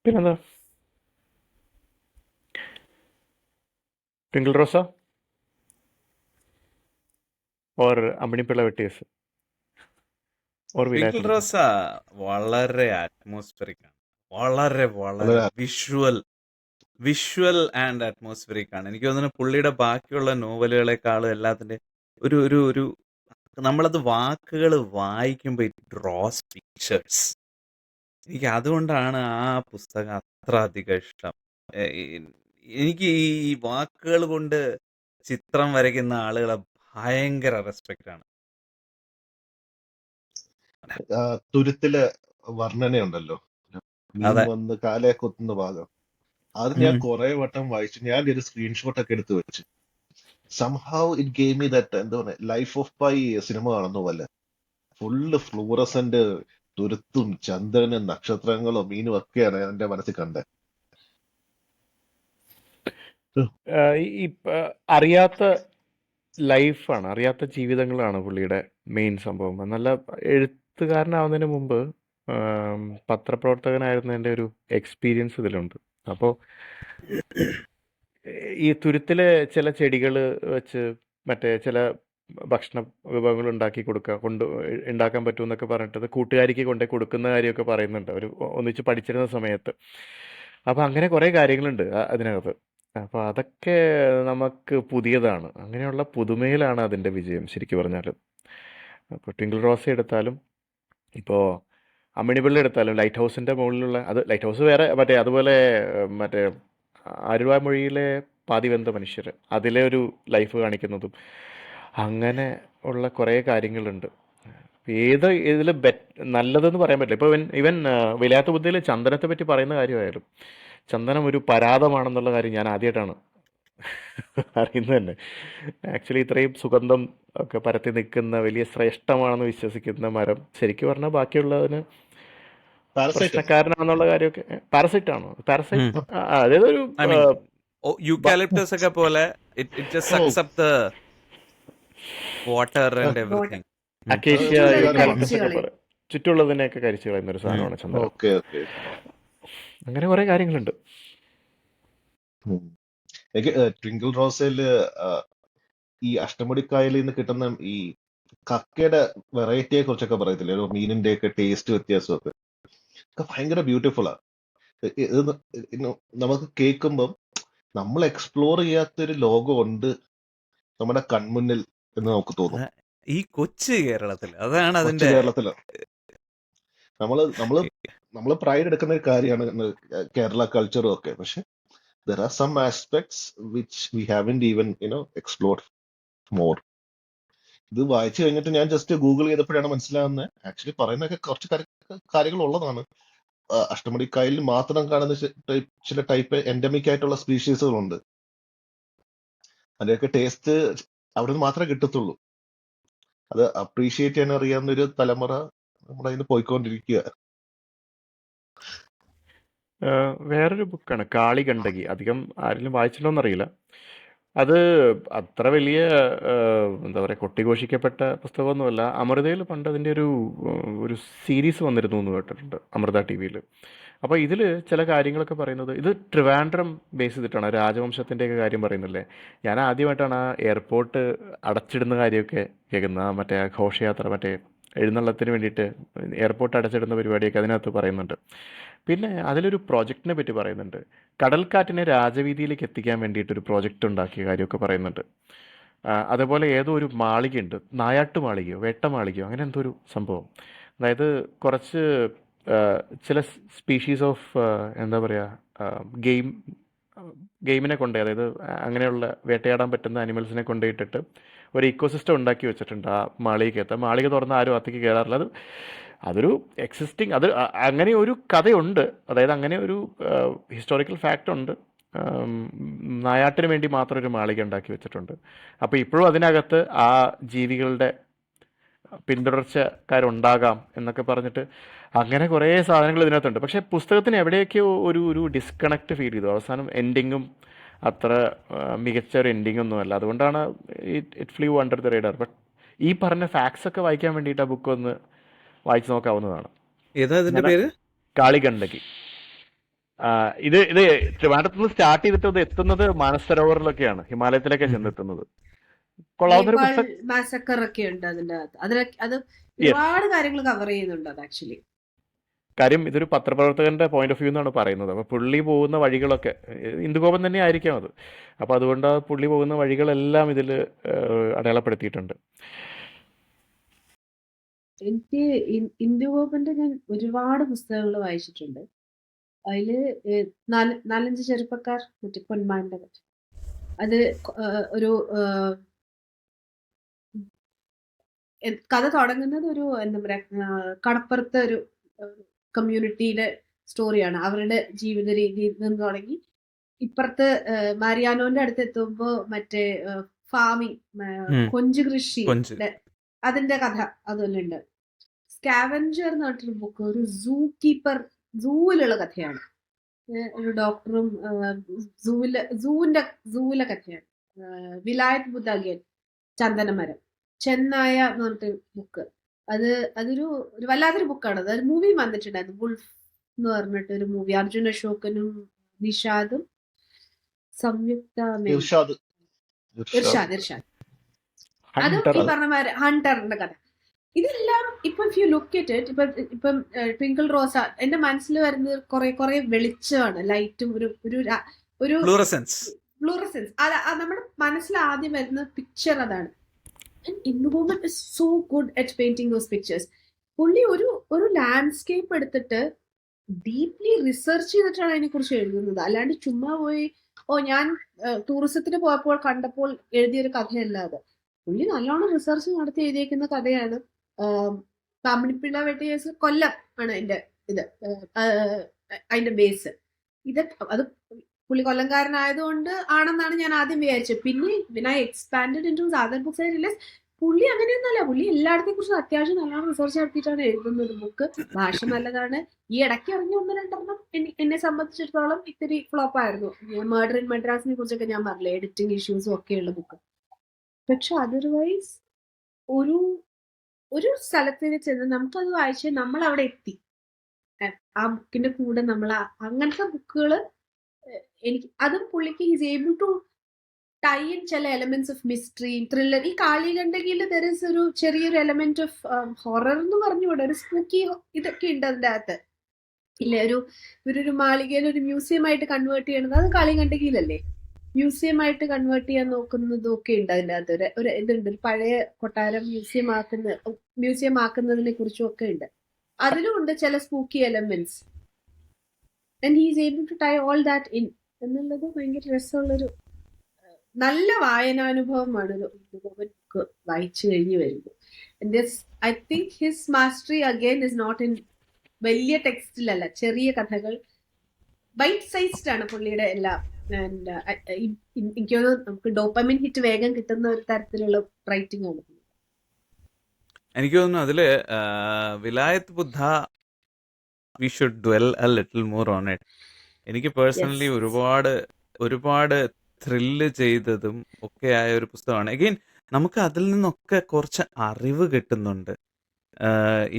പിന്നെന്താ, twinkle rose or Ammini Pilla വെട്ടിയേഴ്സ്? Twinkle റോസ വളരെ അറ്റ്മോസ്ഫിയറിക് ആണ്, വളരെ വിഷ്വൽ ആൻഡ് അറ്റ്മോസ്ഫിയറിക് ആണ്. എനിക്ക് തോന്നുന്നു പുള്ളിയുടെ ബാക്കിയുള്ള നോവലുകളെക്കാളും എല്ലാത്തിന്റെ ഒരു നമ്മളത് വാക്കുകൾ വായിക്കുമ്പോൾ ഇറ്റ് ഡ്രോസ് പിക്ചേഴ്സ്. എനിക്ക് അതുകൊണ്ടാണ് ആ പുസ്തകം അത്ര അധികം ഇഷ്ടം. എനിക്ക് ഈ വാക്കുകൾ കൊണ്ട് ചിത്രം വരയ്ക്കുന്ന ആളുകളെ ഭയങ്കര റെസ്പെക്റ്റ് ആണ്. തുരുത്തിലെ വർണ്ണനയുണ്ടല്ലോ, വന്ന് കാലയെ കുത്തുന്ന ഭാഗം, അത് ഞാൻ കുറെ വട്ടം വായിച്ചു. ഞാൻ ഒരു സ്ക്രീൻഷോട്ട് ഒക്കെ എടുത്ത് വെച്ചു. Somehow it gave me that, എന്താ പറയുക, ലൈഫ് ഓഫ് പൈ സിനിമ കാണുന്ന പോലെ ഫുള്ള് ഫ്ലൂറസന്റ് തുരുത്തും ചന്ദ്രനും നക്ഷത്രങ്ങളും മീനും ഒക്കെയാണ് എന്റെ മനസ്സിൽ കണ്ടത്. അറിയാത്ത ലൈഫാണ്, അറിയാത്ത ജീവിതങ്ങളാണ് പുള്ളിയുടെ മെയിൻ സംഭവം. നല്ല എഴുത്തുകാരനാവുന്നതിന് മുമ്പ് പത്രപ്രവർത്തകനായിരുന്നതിൻ്റെ ഒരു എക്സ്പീരിയൻസ് ഇതിലുണ്ട്. അപ്പോൾ ഈ തുരുത്തിലെ ചില ചെടികൾ വെച്ച് മറ്റേ ചില ഭക്ഷണ വിഭവങ്ങൾ ഉണ്ടാക്കി കൊടുക്കുക, ഉണ്ടാക്കാൻ പറ്റുമെന്നൊക്കെ പറഞ്ഞിട്ട് കൂട്ടുകാരിക്ക് കൊണ്ടേ കൊടുക്കുന്ന കാര്യമൊക്കെ പറയുന്നുണ്ട് അവർ ഒന്നിച്ച് പഠിച്ചിരുന്ന സമയത്ത്. അപ്പോൾ അങ്ങനെ കുറേ കാര്യങ്ങളുണ്ട് അതിനകത്ത്. അപ്പോൾ അതൊക്കെ നമുക്ക് പുതിയതാണ്. അങ്ങനെയുള്ള പുതുമയിലാണ് അതിൻ്റെ വിജയം ശരിക്കും പറഞ്ഞാൽ. അപ്പോൾ ട്വിങ്കിൾ റോസി എടുത്താലും ഇപ്പോൾ അമ്മിണിപ്പിള്ളി എടുത്താലും ലൈറ്റ് ഹൗസിൻ്റെ മുകളിലുള്ള അത് ലൈറ്റ് ഹൗസ് വേറെ മറ്റേ അതുപോലെ മറ്റേ ആലുവാമൊഴിയിലെ പാതിവെന്ത മനുഷ്യർ അതിലെ ഒരു ലൈഫ് കാണിക്കുന്നതും അങ്ങനെ ഉള്ള കുറേ കാര്യങ്ങളുണ്ട്. ഏത് ഇതിൽ നല്ലതെന്ന് പറയാൻ പറ്റില്ല. ഇപ്പോൾ ഇവൻ വിലാത്ത ബുദ്ധിയിൽ ചന്ദനത്തെ പറ്റി പറയുന്ന കാര്യമായാലും ചന്ദനം ഒരു പരാതമാണെന്നുള്ള കാര്യം ഞാൻ ആദ്യമായിട്ടാണ് അറിയുന്നത് തന്നെ. ആക്ച്വലി ഇത്രയും സുഗന്ധം ഒക്കെ പരത്തി നിൽക്കുന്ന വലിയ ശ്രേഷ്ഠമാണെന്ന് വിശ്വസിക്കുന്ന മരം ശരിക്കും പറഞ്ഞാൽ ബാക്കിയുള്ളതിന് പാരസൈറ്റ് പ്രശ്നക്കാരനാണെന്നുള്ള കാര്യമൊക്കെ പാരസൈറ്റ് ആണോ? ഉം. പാരസൈറ്റ് അതായത് ഒരു I mean, യൂക്കാലിപ്റ്റസ് ഒക്കെ പോലെ it just oh sucks up the water and water everything. Acacia ചുറ്റുള്ളത് യൂക്കാലിപ്റ്റസ് കരിച്ചു ഒക്കെ കളയും. പോലെ ചുറ്റുള്ളതിനെയൊക്കെ കരിച്ചു കളയുന്ന ഒരു സാധനമാണ് ചന്ദനം. Okay okay. അങ്ങനെ കുറേ കാര്യങ്ങളുണ്ട്. എനിക്ക് ട്വിങ്കിൾ റോസയില് ഈ അഷ്ടമുടിക്കായലിൽ നിന്ന് കിട്ടുന്ന ഈ കക്കയുടെ വെറൈറ്റിയെ കുറിച്ചൊക്കെ പറയത്തില്ലേ, ഒരു മീനിന്റെ ഒക്കെ ടേസ്റ്റ് വ്യത്യാസമൊക്കെ ഒക്കെ ഭയങ്കര ബ്യൂട്ടിഫുൾ ആണ്. ഇത് നമുക്ക് കേൾക്കുമ്പം നമ്മൾ എക്സ്പ്ലോർ ചെയ്യാത്തൊരു ലോകമുണ്ട് നമ്മുടെ കൺമുന്നിൽ എന്ന് നമുക്ക് തോന്നും. ഈ കൊച്ചു കേരളത്തിൽ അതാണ് കൊച്ചു അതിന്റെ കേരളത്തില് നമ്മള് പ്രൈഡ് എടുക്കുന്ന ഒരു കാര്യമാണ് കേരള കൾച്ചറും ഒക്കെ. പക്ഷെ there are some aspects which we haven't even explored more. ഇത് വായിച്ചു കഴിഞ്ഞിട്ട് ഞാൻ ജസ്റ്റ് ഗൂഗിൾ ചെയ്തപ്പോഴാണ് മനസ്സിലാവുന്നത് ആക്ച്വലി പറയുന്നൊക്കെ കുറച്ച് കാര്യങ്ങൾ ഉള്ളതാണ്. അഷ്ടമുടിക്കായലിൽ മാത്രം കാണുന്ന ചില ടൈപ്പ് എൻഡമിക് ആയിട്ടുള്ള സ്പീഷീസുകളുണ്ട്. അതിന്റെയൊക്കെ ടേസ്റ്റ് അവിടെ നിന്ന് മാത്രമേ കിട്ടത്തുള്ളൂ. അത് അപ്രീഷിയേറ്റ് ചെയ്യാൻ അറിയാവുന്ന ഒരു തലമുറ നമ്മുടെ അതിന് പോയിക്കൊണ്ടിരിക്കുക. വേറൊരു ബുക്കാണ് കാളികണ്ടകി. അധികം ആരെങ്കിലും വായിച്ചിട്ടുണ്ടോയെന്നറിയില്ല. അത് അത്ര വലിയ എന്താ പറയുക കൊട്ടിഘോഷിക്കപ്പെട്ട പുസ്തകമൊന്നുമല്ല. അമൃതയിൽ പണ്ട് അതിൻ്റെ ഒരു സീരീസ് വന്നിരുന്നു എന്ന് കേട്ടിട്ടുണ്ട്, അമൃത ടി വിയിൽ. അപ്പോൾ ഇതിൽ ചില കാര്യങ്ങളൊക്കെ പറയുന്നത് ഇത് ട്രിവാൻഡ്രം ബേസ് ചെയ്തിട്ടാണ്, രാജവംശത്തിൻ്റെയൊക്കെ കാര്യം പറയുന്നില്ലേ. ഞാൻ ആദ്യമായിട്ടാണ് ആ എയർപോർട്ട് അടച്ചിടുന്ന കാര്യമൊക്കെ കേൾക്കുന്നത്. മറ്റേ ആ ഘോഷയാത്ര മറ്റേ എഴുന്നള്ളത്തിന് വേണ്ടിയിട്ട് എയർപോർട്ട് അടച്ചിടുന്ന പരിപാടിയൊക്കെ അതിനകത്ത് പറയുന്നുണ്ട്. പിന്നെ അതിലൊരു പ്രോജക്റ്റിനെ പറ്റി പറയുന്നുണ്ട്. കടൽക്കാറ്റിനെ രാജവീതിയിലേക്ക് എത്തിക്കാൻ വേണ്ടിയിട്ടൊരു പ്രോജക്റ്റ് ഉണ്ടാക്കിയ കാര്യമൊക്കെ പറയുന്നുണ്ട്. അതേപോലെ ഏതോ ഒരു മാളികയുണ്ട്, നായാട്ട് മാളികയോ വേട്ടമാളികയോ അങ്ങനെ എന്തോ ഒരു സംഭവം. അതായത് കുറച്ച് ചില സ്പീഷീസ് ഓഫ് എന്താ പറയുക ഗെയിമിനെ കൊണ്ടേ, അതായത് അങ്ങനെയുള്ള വേട്ടയാടാൻ പറ്റുന്ന അനിമൽസിനെ കൊണ്ടുപോയിട്ടിട്ട് ഒരു ഇക്കോസിസ്റ്റം ഉണ്ടാക്കി വെച്ചിട്ടുണ്ട് ആ മാളികയ്ക്കകത്ത്. മാളിക തുറന്ന് ആരും അകത്തേക്ക് കയറാറില്ല. അതൊരു എക്സിസ്റ്റിംഗ് അങ്ങനെ ഒരു കഥയുണ്ട്. അതായത് അങ്ങനെ ഒരു ഹിസ്റ്റോറിക്കൽ ഫാക്റ്റ് ഉണ്ട്. നായാട്ടിന് വേണ്ടി മാത്രം ഒരു മാളിക ഉണ്ടാക്കി വെച്ചിട്ടുണ്ട്. അപ്പോൾ ഇപ്പോഴും അതിനകത്ത് ആ ജീവികളുടെ പിന്തുടർച്ചക്കാരുണ്ടാകാം എന്നൊക്കെ പറഞ്ഞിട്ട് അങ്ങനെ കുറേ സാധനങ്ങൾ ഇതിനകത്തുണ്ട്. പക്ഷേ പുസ്തകത്തിന് എവിടെയൊക്കെയോ ഒരു ഡിസ്കണക്റ്റ് ഫീൽ ചെയ്തു. അവസാനം എൻഡിങ്ങും അത്ര മികച്ച ഒരു എൻഡിങ് ഒന്നുമല്ല. അതുകൊണ്ടാണ് it flew under the radar. But ഈ പറഞ്ഞ ഫാക്ട്സ് ഒക്കെ വായിക്കാൻ വേണ്ടിയിട്ട് ആ ബുക്ക് ഒന്ന് വായിച്ചു നോക്കാവുന്നതാണ്. ഏതാ ഇതിന്റെ പേര്? കാളികണ്ടകി. ഇത് ട്രിവാൻഡ്രത്ത് നിന്ന് സ്റ്റാർട്ട് ചെയ്തിട്ട് ഇത് എത്തുന്നത് മാനസരോവറിലൊക്കെയാണ്, ഹിമാലയത്തിലൊക്കെ ചെന്നെത്തുന്നത്. കൊള്ളാവുന്ന ഒരു പുസ്തകം. മാസക്കർ ഒക്കെ ഉണ്ട് അതിന്റെ അകത്ത്. അത് ഒരുപാട് കാര്യങ്ങൾ കവർ ചെയ്യുന്നുണ്ട് അത് ആക്ച്വലി. കാര്യം ഇതൊരു പത്രപ്രവർത്തകന്റെ പോയിന്റ് ഓഫ് വ്യൂ എന്നാണ് പറയുന്നത്. അപ്പോൾ പുള്ളി പോകുന്ന വഴികളൊക്കെ ഇന്ദുഗോപൻ തന്നെ ആയിരിക്കാം അത്. അപ്പോൾ അതുകൊണ്ട് പുള്ളി പോകുന്ന വഴികളെല്ലാം ഇതിൽ അടയാളപ്പെടുത്തിയിട്ടുണ്ട്. എനിക്ക് ഇന്ദുഗോപന്റെ ഞാൻ ഒരുപാട് പുസ്തകങ്ങൾ വായിച്ചിട്ടുണ്ട്. അതില് 4-5 ചെറുപ്പക്കാർ മറ്റേ പൊന്മാന്റെ അത് ഒരു കഥ തുടങ്ങുന്നത് ഒരു എന്താ പറയാ കടപ്പുറത്തെ ഒരു കമ്മ്യൂണിറ്റിയിലെ സ്റ്റോറിയാണ്. അവരുടെ ജീവിത രീതിയിൽ നിന്ന് തുടങ്ങി ഇപ്പുറത്ത് മാരിയാനോന്റെ അടുത്ത് എത്തുമ്പോ മറ്റേ ഫാമിംഗ് കൊഞ്ച് കൃഷി അതിന്റെ കഥ അതുപോലെ ഉണ്ട്. സ്കാവഞ്ചർ എന്ന് പറഞ്ഞൊരു ബുക്ക്, ഒരു സൂവിലുള്ള കഥയാണ്. ഒരു ഡോക്ടറും സൂവിലെ കഥയാണ്. വിലായത് ബുദ്ധാഗിയൻ ചന്ദനമരം ചെന്നായ എന്ന് പറഞ്ഞിട്ട് ബുക്ക്. അതൊരു വല്ലാത്തൊരു ബുക്കാണ്. അത് മൂവി വന്നിട്ടുണ്ടായിരുന്നു, വുൾഫ് എന്ന് പറഞ്ഞിട്ട് ഒരു മൂവി. അർജുൻ അശോകനും നിഷാദും സംയുക്ത ഇർഷാദ് അതും ഹണ്ടർ ഈ പറഞ്ഞ ഹണ്ടറിന്റെ കഥ. ഇതെല്ലാം ഇപ്പൊ if you look at it, ഇപ്പം ട്വിങ്കിൾ റോസ എന്റെ മനസ്സിൽ വരുന്നത് കുറെ വെളിച്ചമാണ്, ലൈറ്റും ഒരു ഫ്ലൂറസെൻസ്. ഫ്ലൂറസെൻസ്. നമ്മുടെ മനസ്സിൽ ആദ്യം വരുന്ന പിക്ചർ അതാണ്. Indugopan is so good at painting those pictures. പുള്ളി ഒരു ലാൻഡ്സ്കേപ്പ് എടുത്തിട്ട് ഡീപ്ലി റിസർച്ച് ചെയ്തിട്ടാണ് അതിനെ കുറിച്ച് എഴുതുന്നത്. അല്ലാണ്ട് ചുമ്മാ പോയി ഞാൻ ടൂറിസത്തിന് പോയപ്പോൾ കണ്ടപ്പോൾ എഴുതിയൊരു കഥയല്ലാതെ പുള്ളി നല്ലോണം റിസർച്ച് നടത്തി എഴുതിയേക്കുന്ന കഥയാണ്. പാമ്പിണിപ്പിള്ള വെട്ടിയേഴ്സ് കൊല്ലം ആണ് അതിന്റെ ബേസ്. അത് പുള്ളി കൊല്ലംകാരനായതുകൊണ്ട് ആണെന്നാണ് ഞാൻ ആദ്യം വിചാരിച്ചത്. പിന്നെ I expanded into other books I realise പുള്ളി അങ്ങനെയൊന്നുമല്ല. പുള്ളി എല്ലായിടത്തെ കുറിച്ച് അത്യാവശ്യം നല്ലോണം റിസർച്ച് നടത്തിയിട്ടാണ് എഴുതുന്നത്. ബുക്ക് ഭാഷ നല്ലതാണ്. ഈ ഇടയ്ക്ക് ഇറങ്ങി 1-2 എന്നെ സംബന്ധിച്ചിടത്തോളം ഇത്തിരി ഫ്ലോപ്പ് ആയിരുന്നു. മർഡർ ഇൻ മദ്രാസിനെ കുറിച്ചൊക്കെ ഞാൻ പറഞ്ഞില്ലേ, എഡിറ്റിംഗ് ഇഷ്യൂസും ഒക്കെയുള്ള ബുക്ക്. പക്ഷെ അതർവൈസ് ഒരു സ്ഥലത്തിന് ചെന്ന് നമുക്കത് വായിച്ച് നമ്മൾ അവിടെ എത്തി. ആ ബുക്കിന്റെ കൂടെ നമ്മൾ അങ്ങനത്തെ ബുക്കുകള് എനിക്ക് അതും പുള്ളിക്ക് is able to tie in ചില എലമെന്റ്സ് ഓഫ് മിസ്റ്ററി, ത്രില്ലർ. ഈ കാളികണ്ടകിയിൽ ദർ ഇസ് ഒരു ചെറിയൊരു എലമെന്റ് ഓഫ് ഹൊറർ എന്ന് പറഞ്ഞുകൂടെ, ഒരു സ്പൂക്കി ഇതൊക്കെ ഉണ്ട് അതിൻ്റെ അകത്ത്. ഇല്ല, ഒരു മാളികയിൽ ഒരു മ്യൂസിയം ആയിട്ട് കൺവേർട്ട് ചെയ്യണത് അത് കാളികണ്ടകിയിലല്ലേ. മ്യൂസിയം ആയിട്ട് കൺവേർട്ട് ചെയ്യാൻ നോക്കുന്നതും ഒക്കെ ഉണ്ട് അതിൻ്റെ അകത്ത്. ഒരു ഇതുണ്ട്, ഒരു പഴയ കൊട്ടാരം മ്യൂസിയം ആക്കുന്നതിനെ കുറിച്ചും ഒക്കെ ഉണ്ട്. അതിലും ഉണ്ട് ചില spooky elements. And he's able to tie all that in എന്നുള്ളത് ഭയങ്കര രസമുള്ളൊരു നല്ല വായനാനുഭവമാണ് ഒരു ബുക്ക് വായിച്ചു കഴിഞ്ഞ് വരുമ്പോൾ. I think his mastery again is not in വലിയ ടെക്സ്റ്റിലല്ല, ചെറിയ കഥകൾ, ബൈറ്റ് സൈസ്ഡ് ആണ് പുള്ളിയുടെ എല്ലാം. ആൻഡ് എനിക്ക് തോന്നുന്നു നമുക്ക് ഡോപ്പമിൻ ഹിറ്റ് വേഗം കിട്ടുന്ന ഒരു തരത്തിലുള്ള റൈറ്റിംഗ് ആണ്. എനിക്ക് തോന്നുന്നു അതില് Vilayath Buddha we should dwell a little more on it. എനിക്ക് പേഴ്സണലി ഒരുപാട് ത്രില്ല് ചെയ്തതും ഒക്കെ ആയ ഒരു പുസ്തകമാണ്. എഗെയിൻ നമുക്ക് അതിൽ നിന്നൊക്കെ കുറച്ച് അറിവ് കിട്ടുന്നുണ്ട്.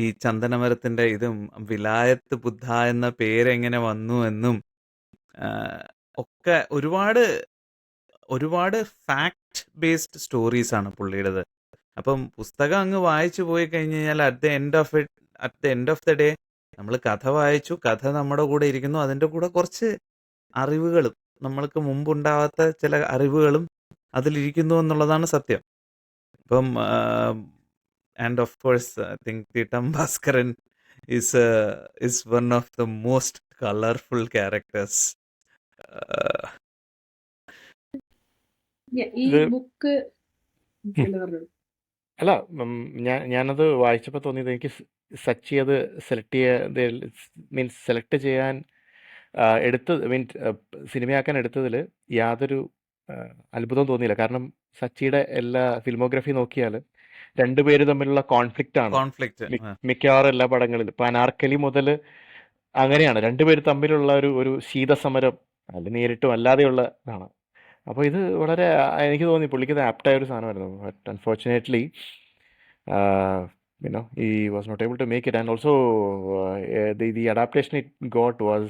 ഈ ചന്ദനമരത്തിന്റെ ഇതും വിലായത്ത് ബുദ്ധ എന്ന പേരെങ്ങനെ വന്നു എന്നും ഒക്കെ ഒരുപാട് ഫാക്ട് ബേസ്ഡ് സ്റ്റോറീസ് ആണ് പുള്ളിയുടേത്. അപ്പം പുസ്തകം അങ്ങ് വായിച്ചു പോയി കഴിഞ്ഞ് കഴിഞ്ഞാൽ at the end of the day നമ്മൾ കഥ വായിച്ചു, കഥ നമ്മുടെ കൂടെ ഇരിക്കുന്നു, അതിൻ്റെ കൂടെ കുറച്ച് അറിവുകളും നമ്മൾക്ക് മുമ്പുണ്ടാവാത്ത ചില അറിവുകളും അതിലിരിക്കുന്നു എന്നുള്ളതാണ് സത്യം. ഇപ്പം and of course I think Theettam Bhaskaran is one of the most colorful characters. ഈ ബുക്ക് അല്ല, ഞാനത് വായിച്ചപ്പോൾ തോന്നിയത് എനിക്ക് സച്ചി അത് സെലക്ട് ചെയ്യാൻ സിനിമയാക്കാൻ എടുത്തതിൽ യാതൊരു അത്ഭുതവും തോന്നിയില്ല. കാരണം സച്ചിയുടെ എല്ലാ ഫിലിമോഗ്രഫി നോക്കിയാൽ രണ്ടുപേര് തമ്മിലുള്ള കോൺഫ്ലിക്റ്റ് ആണ് മിക്കവാറും എല്ലാ പടങ്ങളിലും. ഇപ്പൊ അനാർക്കലി മുതൽ അങ്ങനെയാണ്, രണ്ടുപേര് തമ്മിലുള്ള ഒരു ശീതസമരം, അല്ല നേരിട്ടും അല്ലാതെയുള്ള ഇതാണ്. അപ്പോൾ ഇത് വളരെ എനിക്ക് തോന്നി പുള്ളിക്ക് ഇത് ആപ്റ്റായ ഒരു സാധനമായിരുന്നു. But unfortunately he was not able to make it, and also the adaptation it got was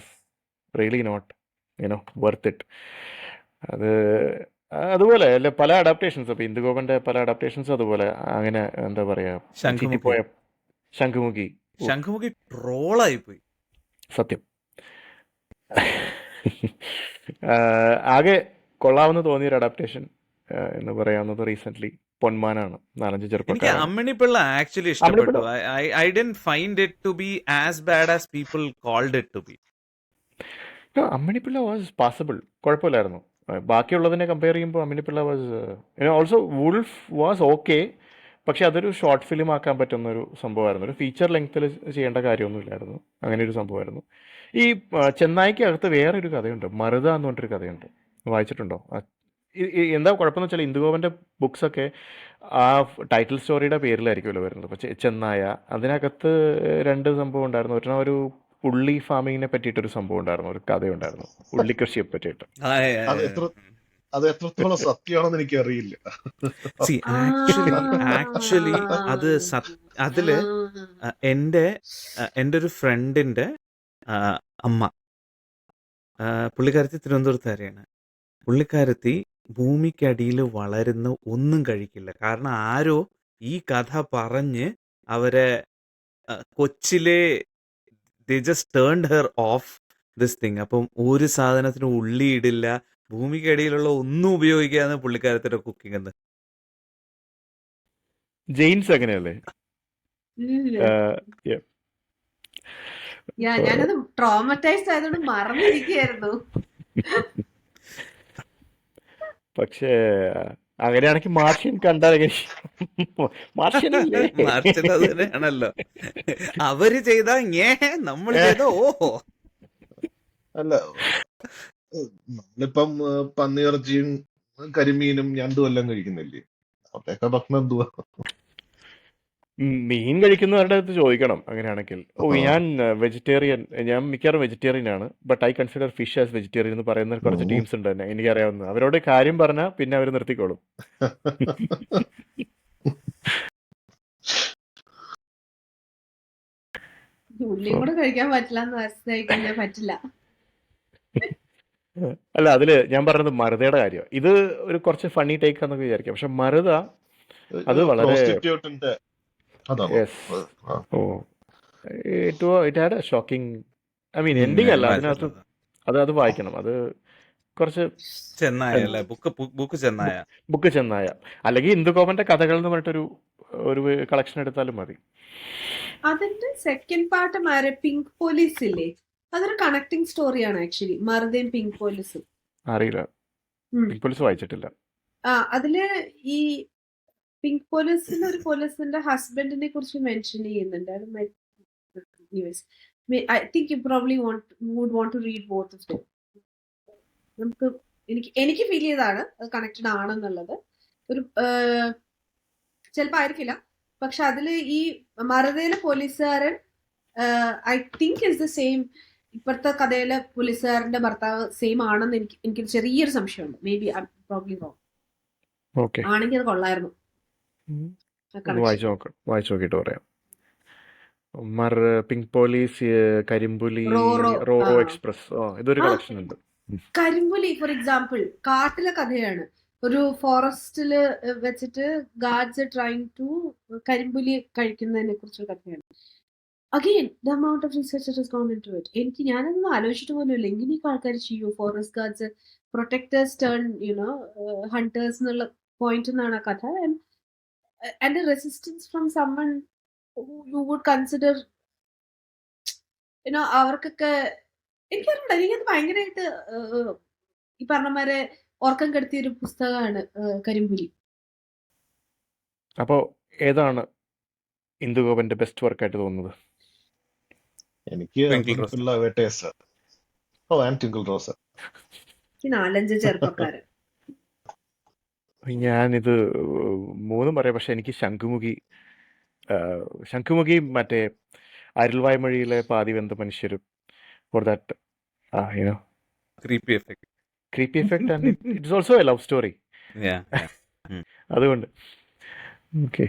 really not worth it. അതുപോലെ അല്ല പല അഡാപ്റ്റേഷൻസ്, ഇപ്പൊ ഇന്ദുഗോപന്റെ പല അഡാപ്റ്റേഷൻസ് അതുപോലെ അങ്ങനെ എന്താ പറയാ, ശംഖുമുഖി ട്രോളായി പോയി സത്യം. ആകെ കൊള്ളാമെന്ന് തോന്നിയൊരു അഡാപ്റ്റേഷൻ എന്ന് പറയാവുന്നത് റീസെന്റ് പൊന്മാനാണ്. 4-5 ചെറുപ്പക്കാർ. അമ്മിണിപ്പിള്ള ആക്ച്വലി ഇഷ്ടപ്പെട്ടു. I didn't find it to be as bad as people called it to be. Amminippilla was passable, കുഴപ്പമില്ലായിരുന്നു. ബാക്കിയുള്ളതിനെ കമ്പയർ ചെയ്യുമ്പോൾ Amminippilla was also wolf was okay. പക്ഷെ അതൊരു ഷോർട്ട് ഫിലിം ആക്കാൻ പറ്റുന്ന ഒരു സംഭവമായിരുന്നു. ഒരു ഫീച്ചർ ലെങ്ത്തിൽ ചെയ്യേണ്ട കാര്യമൊന്നുമില്ലായിരുന്നു. അങ്ങനെ ഒരു സംഭവമായിരുന്നു. ഈ ചെന്നായിക്ക് അകത്ത് വേറൊരു കഥയുണ്ട്, മറുത എന്ന് പറഞ്ഞൊരു കഥയുണ്ട്. വായിച്ചിട്ടുണ്ടോ? എന്താ കുഴപ്പമെന്ന് വെച്ചാൽ ഇന്ദുഗോപന്റെ ബുക്സൊക്കെ ആ ടൈറ്റിൽ സ്റ്റോറിയുടെ പേരിലായിരിക്കുമല്ലോ വരുന്നത്. പക്ഷേ ചെന്നായ അതിനകത്ത് 2 സംഭവം ഉണ്ടായിരുന്നു. ഒരു ഉള്ളി ഫാമിങ്ങിനെ പറ്റിയിട്ടൊരു സംഭവം ഉണ്ടായിരുന്നു, ഒരു കഥയുണ്ടായിരുന്നു ഉള്ളി കൃഷിയെ പറ്റിയിട്ട്. അത് എത്രത്തോളം സത്യമാണെന്ന് എനിക്ക് അറിയില്ല. ആക്ച്വലി അതില് എൻ്റെ ഒരു ഫ്രണ്ടിന്റെ അമ്മ, പുള്ളിക്കാരത്തി തിരുവനന്തപുരത്തുകാരിയാണ്. പുള്ളിക്കാരത്തി ഭൂമിക്കടിയിൽ വളരുന്ന ഒന്നും കഴിക്കില്ല. കാരണം ആരോ ഈ കഥ പറഞ്ഞ് അവരെ കൊച്ചിലെ they just turned her of this thing. അപ്പം ഒരു സാധനത്തിനും ഉള്ളി ഇടില്ല, ഭൂമിക്കടിയിലുള്ള ഒന്നും ഉപയോഗിക്കാതെ പുള്ളിക്കാരത്തിന്റെ കുക്കിംഗ് എന്ന്. ജെയിൻസ് അങ്ങനെയല്ലേ? yeah. ഞാനത് ട്രോമറ്റൈസ്ഡ് ആയതുകൊണ്ട് മറന്നിരിക്കുകയായിരുന്നു. പക്ഷേ അങ്ങനെയാണെങ്കിൽ മാർഷ്യൻ കണ്ടാൽ മാർഷ്യൻ മാർച്ചിൽ അത് തന്നെയാണല്ലോ. അവര് ചെയ്താ നമ്മൾ ചെയ്താ ഓഹോ. അല്ല നമ്മളിപ്പം പന്നിയിറച്ചിയും കരിമീനും ഞണ്ടും എല്ലാം കഴിക്കുന്നില്ലേ? അവിടെയൊക്കെ ഭക്ഷണം എന്തുവാ? മീൻ കഴിക്കുന്നവരുടെ അടുത്ത് ചോദിക്കണം അങ്ങനെയാണെങ്കിൽ. ഞാൻ വെജിറ്റേറിയൻ, ഞാൻ മിക്കവാറും വെജിറ്റേറിയൻ ആണ്, but I consider fish as vegetarian എന്ന് പറയുന്ന കുറച്ച് ടീംസ് ഉണ്ട് തന്നെ എനിക്കറിയാവുന്ന. അവരോട് കാര്യം പറഞ്ഞാൽ പിന്നെ അവർ നിർത്തിക്കോളും. ഉള്ളിയും കൂടെ കഴിക്കാൻ പറ്റില്ല എന്ന് മനസ്സിലായി കഴിഞ്ഞാൽ പറ്റില്ല. അല്ല, അതില് ഞാൻ പറഞ്ഞത് മറുതയുടെ കാര്യം. ഇത് ഒരു കുറച്ച് ഫണ്ണി ടേക്ക് എന്നൊക്കെ വിചാരിക്കാം, പക്ഷെ മറുത അത് വളരെ പ്രോസ്റ്റിറ്റ്യൂട്ടിന്റെ അതാണോ? Yes. Oh, it had a shocking, I mean ending അല്ല, അതിനകത്ത് അത് വായിക്കണം. അത് കുറച്ച് ചെന്നായ അല്ലേ? ബുക്ക് ചെന്നായ. ബുക്ക് ചെന്നായ, അല്ലെങ്കിൽ ഇന്ദുഗോപന്റെ കഥകൾ എന്ന് പറഞ്ഞിട്ടൊരു കളക്ഷൻ എടുത്താലും മതി. അതിന്റെ സെക്കൻഡ് പാർട്ട് മാരെ പിങ്ക് പോലീസ് ഇല്ലേ, അതൊരു കണക്ടിങ് സ്റ്റോറിയാണ് ആക്ച്വലി, മറുതയും പിങ്ക് പോലീസും. അറിയില്ല, പിങ്ക് പോലീസ് വായിച്ചിട്ടില്ല. അതില് ഈ പിങ്ക് പോലീസിൽ ഒരു പോലീസിന്റെ ഹസ്ബൻഡിനെ കുറിച്ച് മെൻഷൻ ചെയ്യുന്നുണ്ട്. I think you probably would want to read both of them. നമുക്ക് എനിക്ക് ഫീൽ ചെയ്തതാണ് അത് കണക്റ്റഡ് ആണെന്നുള്ളത്. ഒരു ചിലപ്പോൾ ആയിരിക്കില്ല, പക്ഷെ അതില് ഈ മറുതയിലെ പോലീസുകാരൻ I think is the same. ഇപ്പോഴത്തെ കഥയിലെ പോലീസുകാരന്റെ ഭർത്താവ് സെയിം ആണെന്ന് എനിക്കൊരു ചെറിയൊരു സംശയമുണ്ട്. May be I probably wrong. Okay, ആണെങ്കിൽ അത് കൊള്ളായിരുന്നു. വായിച്ചു നോക്കിയിട്ട് പറയാം. പിങ്ക് പോലീസ്, കരിമ്പുലി, റോ എക്സ്പ്രസ്, ഇതൊരു കളക്ഷൻ ഉണ്ട്. കരിമ്പുലി ഫോർ എക്സാമ്പിൾ കാട്ടിലെ കഥയാണ്. ഒരു ഫോറസ്റ്റില് വെച്ചിട്ട് ഗാർഡ്സ് ട്രൈങ് ടു കരിമ്പുലി കഴിക്കുന്നതിനെ കുറിച്ചൊരു കഥയാണ്. Again the amount of research that has gone into it. ഞാനൊന്നും ആലോചിച്ചിട്ട് പോലും ഇല്ല ഇങ്ങനെയൊക്കെ ആൾക്കാർ ചെയ്യൂ. Forest guards protectors turn hunters എന്നുള്ള പോയിന്റ് എന്നാണ് ആ കഥ. And resistance from someone you would consider അവർക്കൊക്കെ എനിക്കറിയില്ല. എനിക്കത് ഭയങ്കരമായിട്ട് ഈ പറഞ്ഞമാരെ ഓർക്കം കെടുത്തിയ ഒരു പുസ്തകമാണ് കരിമ്പുലി. അപ്പോ ഏതാണ് ഇന്ദുഗോപന്റെ ബെസ്റ്റ് വർക്കായിട്ട് തോന്നുന്നത്? എനിക്ക് ട്വിങ്കിൾ റോസ. 4-5 ചെറുപ്പക്കാരൻ. ഞാനിത് 3 പറയാം, പക്ഷെ എനിക്ക് ശംഖുമുഖി മറ്റേ അരുൾവായ്മൊഴിയിലെ പാതിവെന്ത മനുഷ്യരും, for that creepy effect and it's also a love story. അതുകൊണ്ട് okay,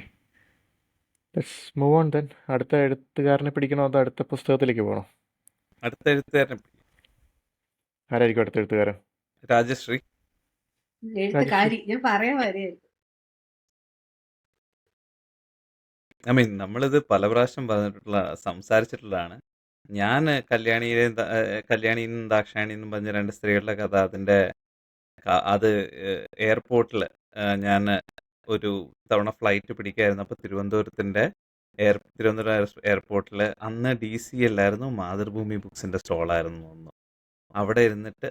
let's move on then. അടുത്ത എഴുത്തുകാരനെ പിടിക്കണോ അതോ അടുത്ത പുസ്തകത്തിലേക്ക് പോകണോ? അടുത്ത എഴുത്തുകാരനെ. ആരായിരിക്കും അടുത്ത എഴുത്തുകാരൻ? രാജശ്രീ. എഴുത്തുകാരി ഞാൻ പറയാൻ വരെയായിരുന്നു. ഐ മീൻ നമ്മളിത് പല പ്രാവശ്യം സംസാരിച്ചിട്ടുള്ളതാണ്. ഞാൻ കല്യാണിയും ദാക്ഷായണിയും പറഞ്ഞ 2 സ്ത്രീകളുടെ കഥ, അത് എയർപോർട്ടിൽ ഞാൻ ഒരു തവണ ഫ്ലൈറ്റ് പിടിക്കായിരുന്നു. അപ്പോൾ തിരുവനന്തപുരം എയർപോർട്ടിൽ അന്ന് DC അല്ലായിരുന്നു, മാതൃഭൂമി ബുക്സിന്റെ സ്റ്റോളായിരുന്നു തോന്നുന്നു.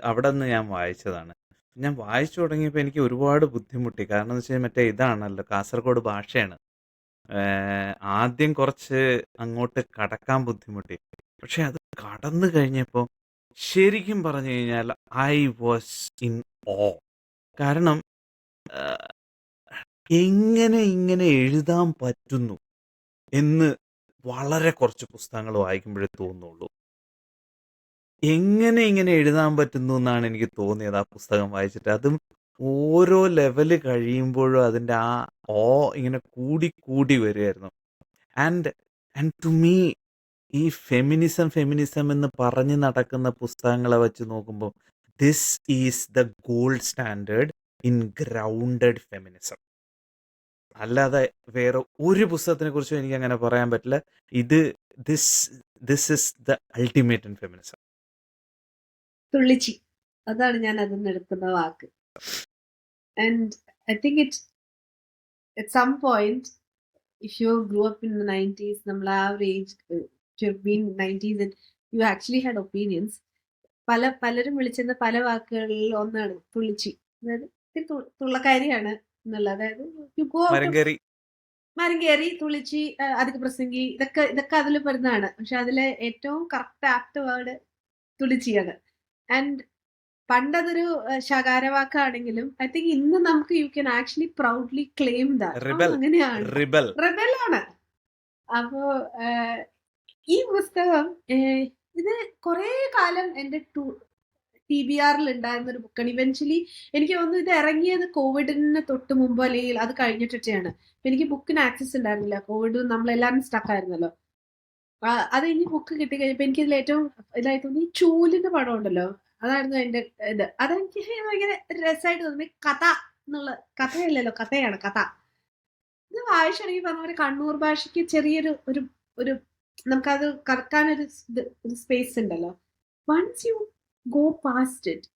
അവിടെ നിന്ന് ഞാൻ വായിച്ചതാണ്. ഞാൻ വായിച്ചു തുടങ്ങിയപ്പോൾ എനിക്ക് ഒരുപാട് ബുദ്ധിമുട്ടി. കാരണം എന്ന് വെച്ചാൽ മറ്റേ ഇതാണല്ലോ, കാസർഗോഡ് ഭാഷയാണ്. ആദ്യം കുറച്ച് അങ്ങോട്ട് കടക്കാൻ ബുദ്ധിമുട്ടി. പക്ഷെ അത് കടന്നു കഴിഞ്ഞപ്പോൾ ശരിക്കും പറഞ്ഞു കഴിഞ്ഞാൽ ഐ വാസ് ഇൻ ഓ. കാരണം ഇങ്ങനെ എഴുതാൻ പറ്റുന്നു എന്ന് വളരെ കുറച്ച് പുസ്തകങ്ങൾ വായിക്കുമ്പോഴേ തോന്നുള്ളൂ. ഇങ്ങനെ എഴുതാൻ പറ്റുന്നു എന്നാണ് എനിക്ക് തോന്നിയത് ആ പുസ്തകം വായിച്ചിട്ട്. അതും ഓരോ ലെവല് കഴിയുമ്പോഴും അതിൻ്റെ ആ ഇങ്ങനെ കൂടി വരികയായിരുന്നു. ആൻഡ് ടു മീ ഈ ഫെമിനിസം എന്ന് പറഞ്ഞ് നടക്കുന്ന പുസ്തകങ്ങളെ വെച്ച് നോക്കുമ്പോൾ this is the gold standard in grounded feminism. അല്ലാതെ വേറെ ഒരു പുസ്തകത്തിനെ കുറിച്ചും എനിക്ക് അങ്ങനെ പറയാൻ പറ്റില്ല. ഇത് this is the ultimate in feminism. തുള്ളിച്ചി, അതാണ് ഞാൻ അതിൽ നിന്ന് എടുക്കുന്ന വാക്ക്. And I think it at some point, if you grew up in the 90s, നമ്മൾ ആ ഒരു age, if you've been in 90s and you actually had opinions, പലരും വിളിച്ചിരുന്ന പല വാക്കുകളിൽ ഒന്നാണ് തുള്ളിച്ചി. അതായത് തുള്ളക്കാരിയാണ് എന്നുള്ള, അതായത് യു ഗോ മരങ്കേറി, മരങ്കേറി, തുള്ളിച്ചി, അധിക പ്രസംഗി, ഇതൊക്കെ അതിൽ വരുന്നതാണ്. പക്ഷെ അതിലെ ഏറ്റവും കറക്റ്റ് ആപ്റ്റ് വേർഡ് തുള്ളിച്ചിയാണ്. ആൻഡ് പണ്ടതൊരു ശകാരവാക്കാണെങ്കിലും ഐ തിങ്ക് ഇന്ന് നമുക്ക് you can actually proudly claim rebel, അങ്ങനെയാണ്, റിബൽ. റെബലാണ്. അപ്പോ ഈ പുസ്തകം ഇത് കുറെ കാലം എന്റെ TBRൽ ഉണ്ടായിരുന്ന ഒരു ബുക്കാണ്. ഇവൻച്വലി എനിക്ക് തോന്നുന്നു ഇത് ഇറങ്ങിയത് കോവിഡിന് തൊട്ട് മുമ്പ് അല്ലെങ്കിൽ അത് കഴിഞ്ഞിട്ടൊക്കെയാണ്. എനിക്ക് ബുക്കിന് ആക്സസ് ഉണ്ടായിരുന്നില്ല, കോവിഡ് നമ്മളെല്ലാവരും സ്റ്റക്ക് ആയിരുന്നല്ലോ. അത് കഴിഞ്ഞ് ബുക്ക് കിട്ടി കഴിഞ്ഞപ്പോ എനിക്ക് ഇതിൽ ഏറ്റവും ഇതായി തോന്നി ഈ ചൂലിന്റെ പടം ഉണ്ടല്ലോ, അതായിരുന്നു എന്റെ ഇത്. അതെനിക്ക് ഭയങ്കര രസമായിട്ട് തോന്നി. കഥ എന്നുള്ള, കഥയല്ലല്ലോ, കഥയാണ് കഥ. ഇത് വായിച്ചാണെങ്കിൽ പറഞ്ഞ പോലെ കണ്ണൂർ ഭാഷയ്ക്ക് ചെറിയൊരു ഒരു നമുക്കത് കറക്കാനൊരു സ്പേസ് ഉണ്ടല്ലോ. Once you go past it,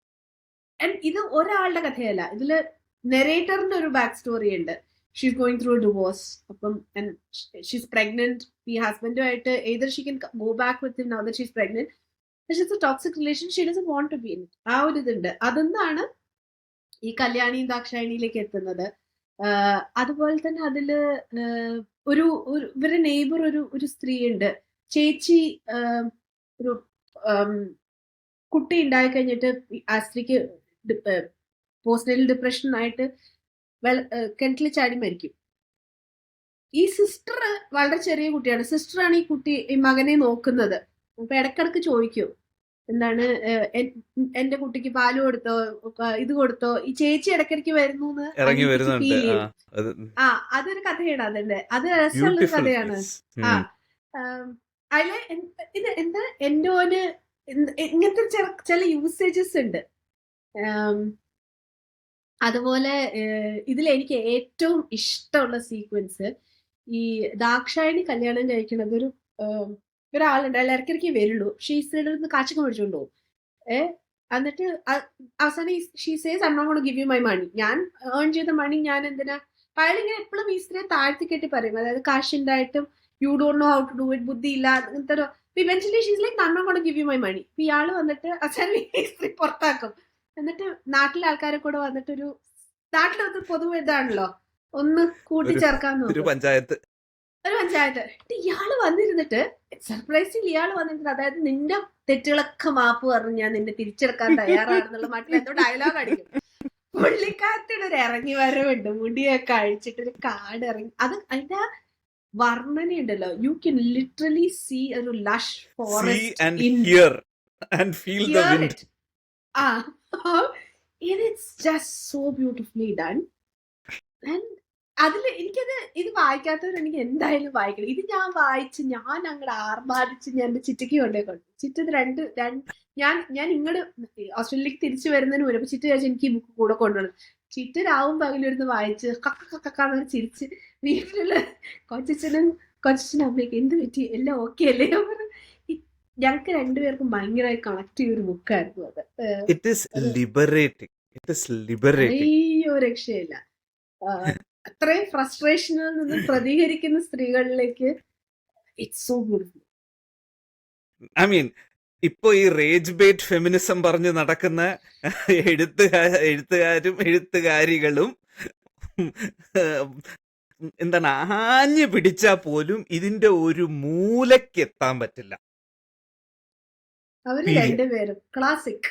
and ഇത് ഒരാളുടെ കഥയല്ല, ഇതില് നെറേറ്ററിന്റെ ഒരു ബാക്ക് സ്റ്റോറി ഉണ്ട്. ഷീസ് ഗോയിങ് ത്രൂ ഡിവോഴ്സ്, അപ്പം ഷീസ് പ്രഗ്നന്റ്. ഈ ഹസ്ബൻഡുമായിട്ട് either she can go back with him now that she's pregnant, but it's a toxic relation, she doesn't want to be in it. ആ ഒരു ഇതുണ്ട്. അതെന്നാണ് ഈ കല്യാണിയും ദാക്ഷായണിയിലേക്ക് എത്തുന്നത്. അതുപോലെ തന്നെ അതില് ഒരു ഇവരുടെ നെയ്ബർ ഒരു സ്ത്രീ ഉണ്ട്, ചേച്ചി. ഒരു കുട്ടി ഉണ്ടായി കഴിഞ്ഞിട്ട് ആ സ്ത്രീക്ക് പോസ്റ്റ്നേറ്റൽ ഡിപ്രഷൻ ആയിട്ട് കിണറ്റിൽ ചാടി മരിക്കും. ഈ സിസ്റ്റർ വളരെ ചെറിയ കുട്ടിയാണ്. സിസ്റ്ററാണ് ഈ മകനെ നോക്കുന്നത്. അപ്പൊ ഇടക്കിടക്ക് ചോദിക്കും, എന്താണ് എന്റെ കുട്ടിക്ക് പാല് കൊടുത്തോ, ഇത് കൊടുത്തോ. ഈ ചേച്ചി ഇടക്കിടക്ക് വരുന്നു ഇറങ്ങി വരുന്നുണ്ട്. അതൊരു കഥയാണ്. അതിന്റെ അത് രസമുള്ളൊരു കഥയാണ്. അതില് ഇത് എന്താ എൻഡോന് ഇങ്ങനത്തെ ചില യൂസേജസ് ഉണ്ട്. അതുപോലെ ഇതിൽ എനിക്ക് ഏറ്റവും ഇഷ്ടമുള്ള സീക്വൻസ്, ഈ ദാക്ഷായണി കല്യാണം കഴിക്കുന്നത് ഒരാളുണ്ട്, അയാൾ ഇടയ്ക്കിടയ്ക്ക് വരുള്ളൂ. ഷീസ്ത്രീയുടെ നിന്ന് കാച്ചൊക്കെ മേടിച്ചോണ്ട് പോകും. എന്നിട്ട് അവസാനം she says I am not gonna give you my money, ഞാൻ ഏൺ ചെയ്ത മണി ഞാൻ എന്തിനാ. അയാൾ ഇങ്ങനെ എപ്പോഴും ഈ സ്ത്രീയെ താഴ്ത്തി കെട്ടി പറയും, അതായത് കാശ് ഉണ്ടായിട്ടും you don't know how to do it, ബുദ്ധി ഇല്ല, അങ്ങനത്തെ ഒരു. Eventually she's like I am not gonna give you my money. ഇപ്പൊ ഇയാള് വന്നിട്ട് അവസാനം ഈ സ്ത്രീ പുറത്താക്കും. എന്നിട്ട് നാട്ടിലെ ആൾക്കാരെ കൂടെ വന്നിട്ട് നാട്ടിലത് പൊതുവെ ഇതാണല്ലോ, ഒന്ന് കൂട്ടിച്ചേർക്കാൻ നോക്കും, ഒരു പഞ്ചായത്ത്. ഇയാള് വന്നിരുന്നിട്ട് സർപ്രൈസിൽ ഇയാള് വന്നിരുന്നിട്ട്, അതായത് നിന്റെ തെറ്റുകളൊക്കെ മാപ്പ് പറഞ്ഞ് ഞാൻ നിന്നെ തിരിച്ചെടുക്കാൻ തയ്യാറാണെന്നുള്ള മട്ടിൽ എന്തോ ഡയലോഗ് അടിക്കും. പുള്ളിക്കാരത്തിയുടെ ഒരു ഇറങ്ങി വരവുണ്ട്, മുടിയൊക്കെ അഴിച്ചിട്ട് ഒരു കാട് ഇറങ്ങി. അത് അതിന്റെ വർണ്ണനയുണ്ടല്ലോ, യു ക്യാൻ ലിറ്ററലി സീ ഒരു Lush forest. It's just so beautifully done. And അതില് ഇത് വായിക്കാത്തവർ എനിക്ക് എന്തായാലും വായിക്കണം. ഇത് ഞാൻ വായിച്ച് ഞാൻ അങ്ങോട്ട് ആർമാദിച്ച് ഞാൻ എന്റെ ചിറ്റയ്ക്ക് കൊണ്ടേ കൊണ്ടു. ചിറ്റത് ഞാൻ ഇങ്ങോട്ട് ഓസ്ട്രേലിയയിലേക്ക് തിരിച്ചു വരുന്നതിന് മുന്നേ ചിറ്റ ചോദിച്ചാൽ എനിക്ക് ഈ ബുക്ക് കൂടെ കൊണ്ടുവരണം. ചിറ്റ രാവും പകലിരുന്ന് വായിച്ച് കക്കാന്ന് ചിരിച്ച് വീട്ടിലുള്ള കൊച്ചച്ഛനും അമ്മയ്ക്ക് എന്ത് പറ്റി, എല്ലാം ഓക്കെ അല്ലേ. ഞങ്ങൾക്ക് രണ്ടുപേർക്കും ഭയങ്കരമായി കണക്ട് ചെയ്തൊരു ബുക്കായിരുന്നു അത്. അയ്യോ രക്ഷയില്ല. അത്രയും ഫ്രസ്ട്രേഷനിൽ നിന്ന് പ്രതികരിക്കുന്ന സ്ത്രീകളിലേക്ക് it's so beautiful. I mean ഇപ്പൊ ഈ റേജ് ബേറ്റ് ഫെമിനിസം പറഞ്ഞ് നടക്കുന്ന എഴുത്തുകാരും എഴുത്തുകാരികളും എന്താണ് ആഞ്ഞു പിടിച്ചാൽ പോലും ഇതിന്റെ ഒരു മൂലക്ക് എത്താൻ പറ്റില്ല. അവര് രണ്ടുപേരും ക്ലാസിക്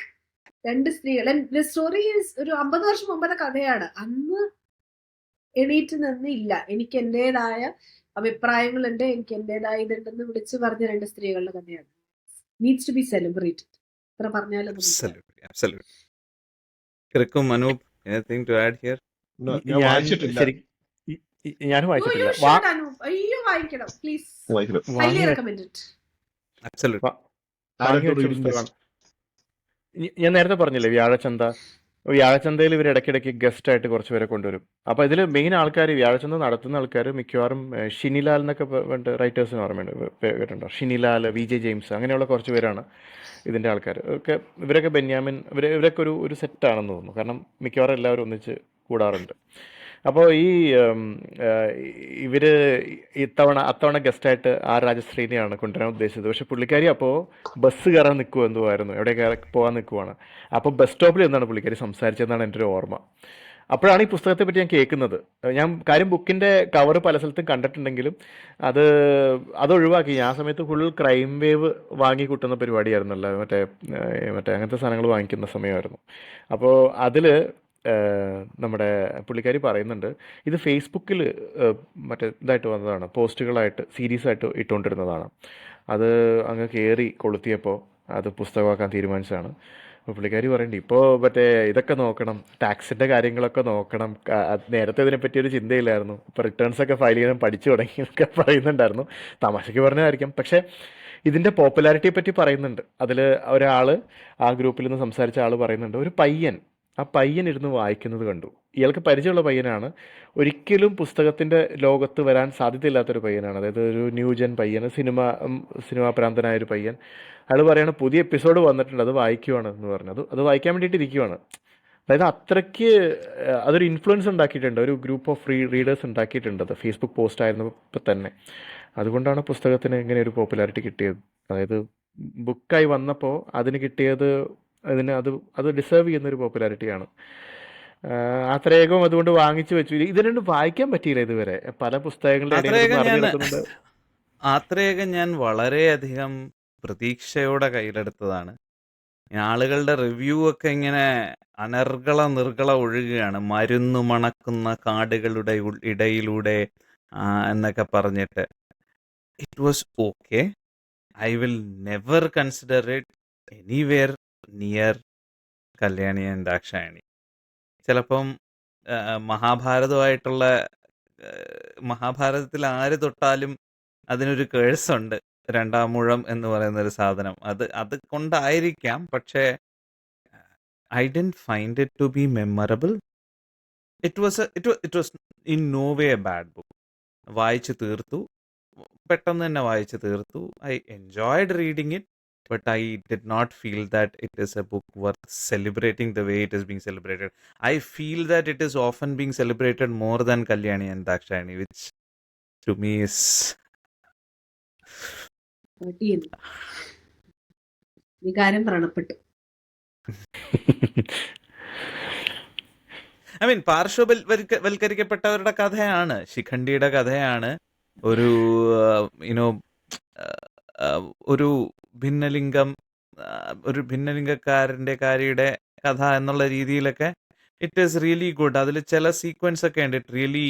രണ്ട് സ്ത്രീകൾ. സ്റ്റോറി ഒരു 50 വർഷം മുമ്പത്തെ കഥയാണ്. അന്ന് എണീറ്റ് നിന്നില്ല, എനിക്ക് എന്റേതായ അഭിപ്രായങ്ങളുണ്ട്, എനിക്ക് എന്റേതായ ഇതുണ്ടെന്ന് വിളിച്ചു പറഞ്ഞ രണ്ട് സ്ത്രീകളുടെ കഥയാണ്. Needs to be celebrated. എത്ര പറഞ്ഞാലും ഞാൻ വായിച്ചിട്ടില്ല. അയ്യോ വായിക്കണം പ്ലീസ്, ഹൈലി റെക്കമെൻഡഡ്. ഞാൻ നേരത്തെ പറഞ്ഞില്ലേ വ്യാഴചന്ത, വ്യാഴച്ചന്തയിൽ ഇവർ ഇടയ്ക്കിടയ്ക്ക് ഗസ്റ്റായിട്ട് കുറച്ച് പേരെ കൊണ്ടുവരും. അപ്പോൾ ഇതിൽ മെയിൻ ആൾക്കാർ, വ്യാഴച്ചന്ത നടത്തുന്ന ആൾക്കാർ മിക്കവാറും ഷിനിലാൽ എന്നൊക്കെ പറഞ്ഞിട്ട് റൈറ്റേഴ്സിന് ഓർമ്മയുണ്ട്, കേട്ടിട്ടുണ്ടോ? ഷിനിലാൽ, VJ ജെയിംസ്, അങ്ങനെയുള്ള കുറച്ച് പേരാണ് ഇതിൻ്റെ ആൾക്കാർ. ഇവരൊക്കെ ബെന്യാമിൻ, ഇവരൊക്കെ ഒരു സെറ്റാണെന്ന് തോന്നുന്നു. കാരണം മിക്കവാറും എല്ലാവരും ഒന്നിച്ച് കൂടാറുണ്ട്. അപ്പോൾ ഇവർ അത്തവണ ഗസ്റ്റായിട്ട് രാജശ്രീനെയാണ് കൊണ്ടുവരാൻ ഉദ്ദേശിച്ചത്. പക്ഷെ പുള്ളിക്കാരി അപ്പോൾ ബസ് കയറാൻ നിൽക്കുമോ എന്തോ ആയിരുന്നു, എവിടെ പോകാൻ നിൽക്കുവാണ്. അപ്പോൾ ബസ് സ്റ്റോപ്പിൽ നിന്നാണ് പുള്ളിക്കാരി സംസാരിച്ചതെന്നാണ് എൻ്റെ ഒരു ഓർമ്മ. അപ്പോഴാണ് ഈ പുസ്തകത്തെ പറ്റി ഞാൻ കേൾക്കുന്നത്. ഞാൻ കാര്യം ബുക്കിൻ്റെ കവർ പല സ്ഥലത്തും കണ്ടിട്ടുണ്ടെങ്കിലും അത് ഒഴിവാക്കി. ആ സമയത്ത് ഫുൾ ക്രൈം വേവ് വാങ്ങി കൂട്ടുന്ന പരിപാടിയായിരുന്നല്ലോ, മറ്റേ അങ്ങനത്തെ സാധനങ്ങൾ വാങ്ങിക്കുന്ന സമയമായിരുന്നു. അപ്പോൾ അതിൽ നമ്മുടെ പുള്ളിക്കാരി പറയുന്നുണ്ട്, ഇത് ഫേസ്ബുക്കിൽ മറ്റേ ഇതായിട്ട് വന്നതാണ്, പോസ്റ്റുകളായിട്ട് സീരീസായിട്ട് ഇട്ടുകൊണ്ടിരുന്നതാണ്. അത് അങ്ങ് കയറി കൊളുത്തിയപ്പോൾ അത് പുസ്തകമാക്കാൻ തീരുമാനിച്ചതാണ്. അപ്പോൾ പുള്ളിക്കാരി പറയണ്ടേ, ഇപ്പോൾ മറ്റേ ഇതൊക്കെ നോക്കണം, ടാക്സിൻ്റെ കാര്യങ്ങളൊക്കെ നോക്കണം. നേരത്തെ ഇതിനെപ്പറ്റി ഒരു ചിന്തയില്ലായിരുന്നു, ഇപ്പോൾ റിട്ടേൺസൊക്കെ ഫയൽ ചെയ്യാൻ പഠിച്ചു തുടങ്ങി എന്നൊക്കെ പറയുന്നുണ്ടായിരുന്നു. തമാശയ്ക്ക് പറഞ്ഞതായിരിക്കും. പക്ഷേ ഇതിൻ്റെ പോപ്പുലാരിറ്റിയെ പറ്റി പറയുന്നുണ്ട്. അതിൽ ഒരാൾ, ആ ഗ്രൂപ്പിൽ നിന്ന് സംസാരിച്ച ആൾ പറയുന്നുണ്ട്, ഒരു പയ്യൻ, ആ പയ്യൻ ഇരുന്ന് വായിക്കുന്നത് കണ്ടു. ഇയാൾക്ക് പരിചയമുള്ള പയ്യനാണ്, ഒരിക്കലും പുസ്തകത്തിൻ്റെ ലോകത്ത് വരാൻ സാധ്യതയില്ലാത്തൊരു പയ്യനാണ്. അതായത് ഒരു ന്യൂജൻ പയ്യൻ, സിനിമാ പ്രാന്തനായൊരു പയ്യൻ. അയാൾ പറയാണ്, പുതിയ എപ്പിസോഡ് വന്നിട്ടുണ്ട്, അത് വായിക്കുവാണ് എന്ന് പറഞ്ഞു. അത് വായിക്കാൻ വേണ്ടിയിട്ട് ഇരിക്കുവാണ്. അതായത് അത്രയ്ക്ക് അതൊരു ഇൻഫ്ലുവൻസ് ഉണ്ടാക്കിയിട്ടുണ്ട്, ഒരു ഗ്രൂപ്പ് ഓഫ് റീഡേഴ്സ് ഉണ്ടാക്കിയിട്ടുണ്ട്. അത് ഫേസ്ബുക്ക് പോസ്റ്റ് ആയിരുന്നപ്പോൾ തന്നെ. അതുകൊണ്ടാണ് പുസ്തകത്തിന് ഇങ്ങനെ ഒരു പോപ്പുലാരിറ്റി കിട്ടിയത്. അതായത് ബുക്കായി വന്നപ്പോൾ അതിന് കിട്ടിയത്, അത് ഡിസേർവ് ചെയ്യുന്നൊരു പോപ്പുലാരിറ്റിയാണ്. അത്രയേകം അതുകൊണ്ട് വാങ്ങിച്ചു വെച്ചു. ഇതിനൊന്നും വായിക്കാൻ പറ്റിയില്ല ഇതുവരെ. പല പുസ്തകങ്ങളുടെ ഇടയിൽ അറിഞ്ഞെടുക്കുന്നുണ്ട്. അത്രയൊക്കെ ഞാൻ വളരെയധികം പ്രതീക്ഷയോടെ കയ്യിലെടുത്തതാണ്. ആളുകളുടെ റിവ്യൂ ഒക്കെ ഇങ്ങനെ നിർഗള ഒഴുകുകയാണ്. മരുന്ന് മണക്കുന്ന കാടുകളുടെ ഇടയിലൂടെ എന്നൊക്കെ പറഞ്ഞിട്ട്. It was okay. I will never consider it anywhere near Kalyani and Dakshayani. ചിലപ്പം മഹാഭാരതത്തിൽ ആര് തൊട്ടാലും അതിനൊരു കേഴ്സുണ്ട്, രണ്ടാമൂഴം എന്ന് പറയുന്ന ഒരു സാധനം. അത് കൊണ്ടായിരിക്കാം. പക്ഷേ I didn't find it to be memorable. It was in no way a bad book. വായിച്ചു തീർത്തു, പെട്ടെന്ന് തന്നെ വായിച്ചു തീർത്തു. I enjoyed reading it, but I did not feel that it is a book worth celebrating the way it is being celebrated. I feel that it is often being celebrated more than Kalyani and Dakshayani, which to me is... വികാരം വ്രണപ്പെട്ടു. I mean, പാർശ്വവൽക്കരിക്കപ്പെട്ടവരുടെ കഥയാണ്, ശിഖണ്ഡിയുടെ കഥയാണ്. ഒരു ഭിന്നലിംഗക്കാരൻ്റെ കഥ എന്നുള്ള രീതിയിലൊക്കെ it is really good. അതിൽ ചില sequence ഒക്കെ ഉണ്ട്, ഇറ്റ് റിയലി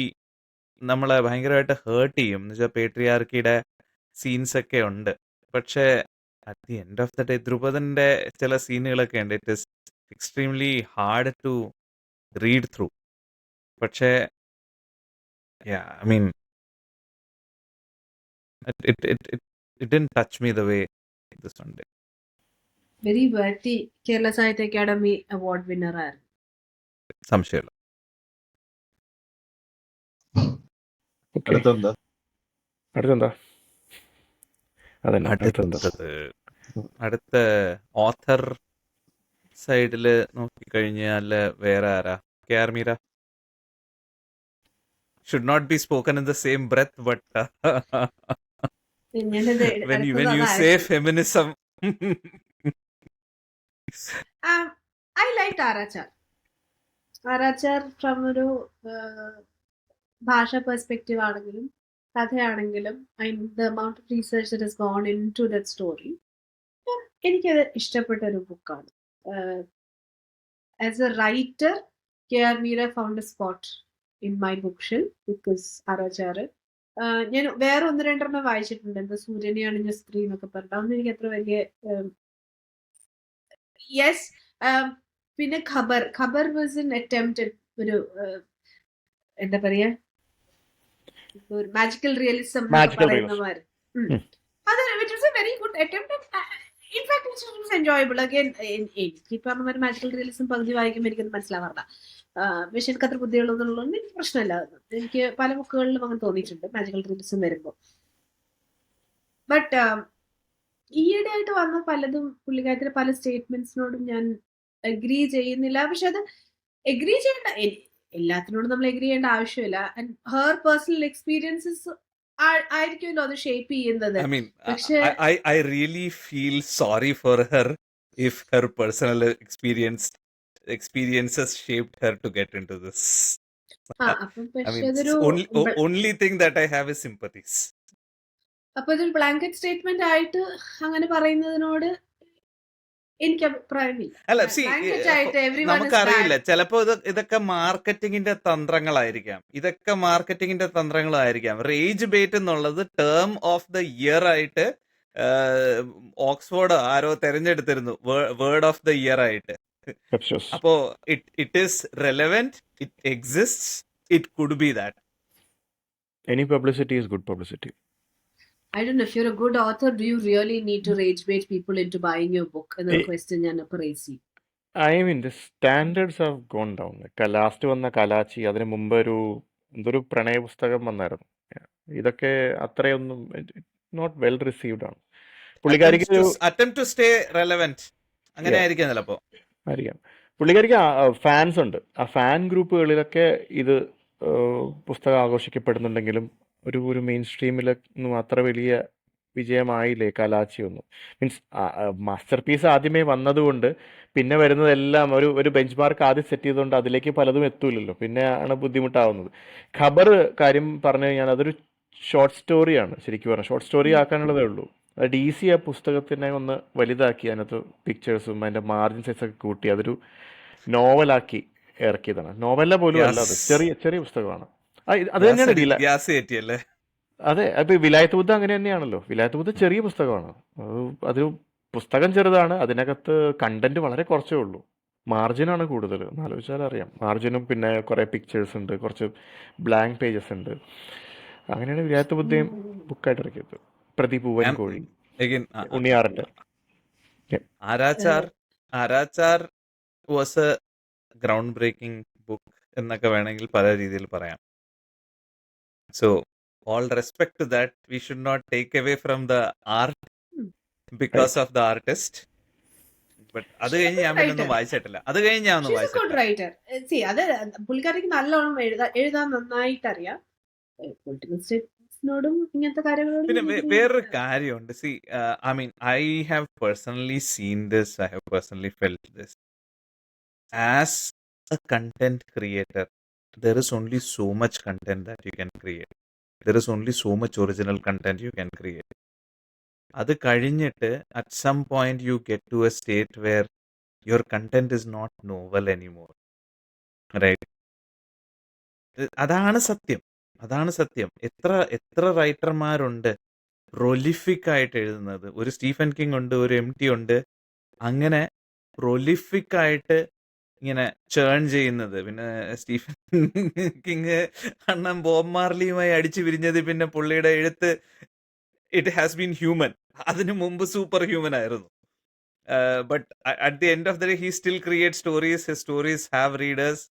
നമ്മളെ ഭയങ്കരമായിട്ട് ഹേർട്ട് ചെയ്യും. എന്ന് വെച്ചാൽ പേട്രിയാർക്കിയുടെ സീൻസ് ഒക്കെ ഉണ്ട്. പക്ഷേ at the end of the day ദ്രുപദന്റെ ചില സീനുകളൊക്കെ ഉണ്ട്, it is extremely hard to read through. പക്ഷേ I mean it didn't touch me the way this one did. Very worthy Kerala Sahitya Academy award winner ആയിരുന്നു. സംശയമില്ല. അടുത്ത author സൈഡില് നോക്കിക്കഴിഞ്ഞാൽ വേറെ ആരാ? KR Meera. Should not be spoken in the same breath, but when you say feminism, I liked Arachar from ഒരു ഭാഷ perspective ആണെങ്കിലും കഥയാണെങ്കിലും the amount of research that has gone into that story, എനിക്കത് ഇഷ്ടപ്പെട്ട ഒരു ബുക്കാണ്. As a writer, KR Meera found a spot in my bookshelf because Arachar. ഞാൻ വേറെ 1-2 വായിച്ചിട്ടുണ്ട്, എന്താ സൂര്യനെ അണിഞ്ഞ സ്ത്രീ എന്നൊക്കെ പറഞ്ഞിട്ട്. അതൊന്നും എനിക്ക് അത്ര വലിയ യെസ്. പിന്നെ ഖബർ വാസ് എൻ അറ്റംപ്റ്റ്, ഒരു എന്താ പറയാ, ഒരു മാജിക്കൽ റിയലിസം പറയുന്ന മാതിരി. അത് it was A very good attempt. In fact it was enjoyable. Again എനിക്ക് ഈ പറഞ്ഞ മാതിരി മാജിക്കൽ റിയലിസം പകുതി വായിക്കുമ്പോൾ എനിക്കൊന്നും മനസ്സിലാവാറില്ല. പക്ഷെ എനിക്ക് അത്ര ബുദ്ധിയുള്ളതെന്നുള്ളതുകൊണ്ട് എനിക്ക് പ്രശ്നമില്ല. എനിക്ക് പല ബുക്കുകളിലും അങ്ങനെ തോന്നിയിട്ടുണ്ട് മാജിക്കൽ റിയലിസം വരുമ്പോൾ. ബട്ട് ഈയിടെ ആയിട്ട് വന്ന പലതും പുള്ളിക്കാരത്തിന്റെ പല സ്റ്റേറ്റ്മെന്റ്സിനോടും ഞാൻ എഗ്രി ചെയ്യുന്നില്ല. പക്ഷെ അത് എഗ്രി ചെയ്യേണ്ട എല്ലാത്തിനോടും നമ്മൾ എഗ്രി ചെയ്യേണ്ട ആവശ്യമില്ല. ആൻഡ് ഹെർ പേഴ്സണൽ എക്സ്പീരിയൻസസ് ആയിരിക്കുമല്ലോ അത് ഷേപ്പ് ചെയ്യുന്നത്. I mean, പക്ഷെ I really feel sorry for her if her personal experiences shaped her to get into this. അപ്പം I പക്ഷെ mean, അതൊരു only thing that I have is sympathies. അപ്പൊ ഇതൊരു blanket statement ആയിട്ട് അങ്ങനെ പറയുന്നതിനോട് എനിക്ക് അഭിപ്രായമില്ല. അല്ല സി ബ്ലാങ്കറ്റ് ആയിട്ട് everyone is നമുക്കറിയില്ല, bad. ചിലപ്പോ ഇതൊക്കെ മാർക്കറ്റിങ്ങിന്റെ തന്ത്രങ്ങളായിരിക്കാം. റേജ് ബേറ്റ് എന്നുള്ളത് ടേം ഓഫ് ദ ഇയർ ആയിട്ട് ഓക്സ്ഫോർഡ് ആരോ തെരഞ്ഞെടുത്തിരുന്നു വേർഡ് ഓഫ് ദ ഇയർ ആയിട്ട്. Captious. അപ്പോ it is relevant, it exist, it could be that. Any publicity is good publicity. I don't know, if you're a good author, do you really need to rage bait people into buying your book? എന്നൊരു Eh, question ഞാൻ അപ്പൊ raise ചെയ്യും. I mean, the standards have gone down. Last വന്ന കലാച്ചി, അതിന് മുമ്പ് എന്തൊരു പ്രണയ പുസ്തകം വന്നായിരുന്നു. ഇതൊക്കെ അത്രയൊന്നും നോട്ട് വെൽ റിസീവ്ഡ് ആണ്. പുള്ളിക്കാരിക്ക് അറ്റംപ്റ്റ് ടു സ്റ്റേ റെലവെന്റ് അങ്ങനെ ആയിരിക്കാം ചിലപ്പോ. അറിയാം, പുള്ളിക്കാരിക്ക് ഫാൻസ് ഉണ്ട്. ആ ഫാൻ ഗ്രൂപ്പുകളിലൊക്കെ ഇത് പുസ്തകം ആഘോഷിക്കപ്പെടുന്നുണ്ടെങ്കിലും ഒരു മെയിൻ സ്ട്രീമിലൊന്നും അത്ര വലിയ വിജയമായില്ലേ കലാച്ചി ഒന്നും. മീൻസ് മാസ്റ്റർ പീസ് ആദ്യമേ വന്നതുകൊണ്ട് പിന്നെ വരുന്നതെല്ലാം ഒരു ബെഞ്ച് മാർക്ക് ആദ്യം സെറ്റ് ചെയ്തുകൊണ്ട് അതിലേക്ക് പലതും എത്തൂലല്ലോ, പിന്നെ ആണ് ബുദ്ധിമുട്ടാവുന്നത്. ഖബർ കാര്യം പറഞ്ഞു കഴിഞ്ഞാൽ അതൊരു ഷോർട്ട് സ്റ്റോറിയാണ്. ശരിക്കും പറഞ്ഞാൽ ഷോർട്ട് സ്റ്റോറി ആക്കാനുള്ളതേ ഉള്ളൂ. DC ആ പുസ്തകത്തിനെ ഒന്ന് വലുതാക്കി അതിനകത്ത് പിക്ചേഴ്സും അതിൻ്റെ മാർജിൻ സൈസൊക്കെ കൂട്ടി അതൊരു നോവലാക്കി ഇറക്കിയതാണ്. നോവല പോലും അല്ല, അത് ചെറിയ പുസ്തകമാണ്. അത് തന്നെയാണ് ഡീല. ഗ്യാസ് കയറ്റിയല്ലേ. അതെ, അപ്പൊ വിലായത്ത് ബുദ്ധ അങ്ങനെ തന്നെയാണല്ലോ. വിലായത്ത് ബുദ്ധ ചെറിയ പുസ്തകമാണ്. അത് പുസ്തകം ചെറുതാണ്, അതിനകത്ത് കണ്ടന്റ് വളരെ കുറച്ചേ ഉള്ളൂ. മാർജിനാണ് കൂടുതൽ. ആലോചിച്ചാൽ അറിയാം, മാർജിനും പിന്നെ കുറെ പിക്ചേഴ്സ് ഉണ്ട്, കുറച്ച് ബ്ലാങ്ക് പേജസ് ഉണ്ട്. അങ്ങനെയാണ് വിലായത്ത് ബുദ്ധയും ബുക്കായിട്ട് ഇറക്കിയത്. പ്രതിപൂവൻ കോഴി, Again, ഉണ്ണിയാറിന്റെ. Aarachar was a ground breaking book എന്നൊക്കെ വേണമെങ്കിൽ പല രീതിയിൽ പറയാം. So all respect to that, we should not take away from the art because of the artist. But അത് കഴിഞ്ഞ് ഞാൻ പിന്നെ ഒന്നും വായിച്ചിട്ടില്ല. She's a good writer. See, അത് പുള്ളിക്കാരിക്ക് നല്ലോണം എഴുതാൻ നന്നായിട്ട് അറിയാം. പൊളിറ്റിക്കൽ സ്റ്റേറ്റ്സിനോടും ഇങ്ങനത്തെ കാര്യങ്ങളോടും പിന്നെ എനിക്ക് വേറൊരു കാര്യമുണ്ട്. C I mean I have personally seen this, I have personally felt this. As A content creator, there is only so much content that you can create. There is only so much original content you can create. അത് കഴിഞ്ഞിട്ട് at some point you get to a state where your content is not novel anymore, right? അതാണ് സത്യം. എത്ര റൈറ്റർമാരുണ്ട് prolific ആയിട്ട് എഴുതുന്നത്. ഒരു Stephen king ഉണ്ട്, ഒരു MT ഉണ്ട്, അങ്ങനെ പ്രൊലിഫിക് ആയിട്ട് ഇങ്ങനെ ചേൺ ചെയ്യുന്നത്. പിന്നെ സ്റ്റീഫൻ കിങ് അണ്ണൻ ബോബ് മാർലിയുമായി അടിച്ചു പിരിഞ്ഞത് പിന്നെ പുള്ളിയുടെ എഴുത്ത് ഇറ്റ് ഹാസ് ബീൻ ഹ്യൂമൻ. അതിനു മുമ്പ് സൂപ്പർ ഹ്യൂമൻ ആയിരുന്നു. But at the end of the day he still create stories. His stories have readers,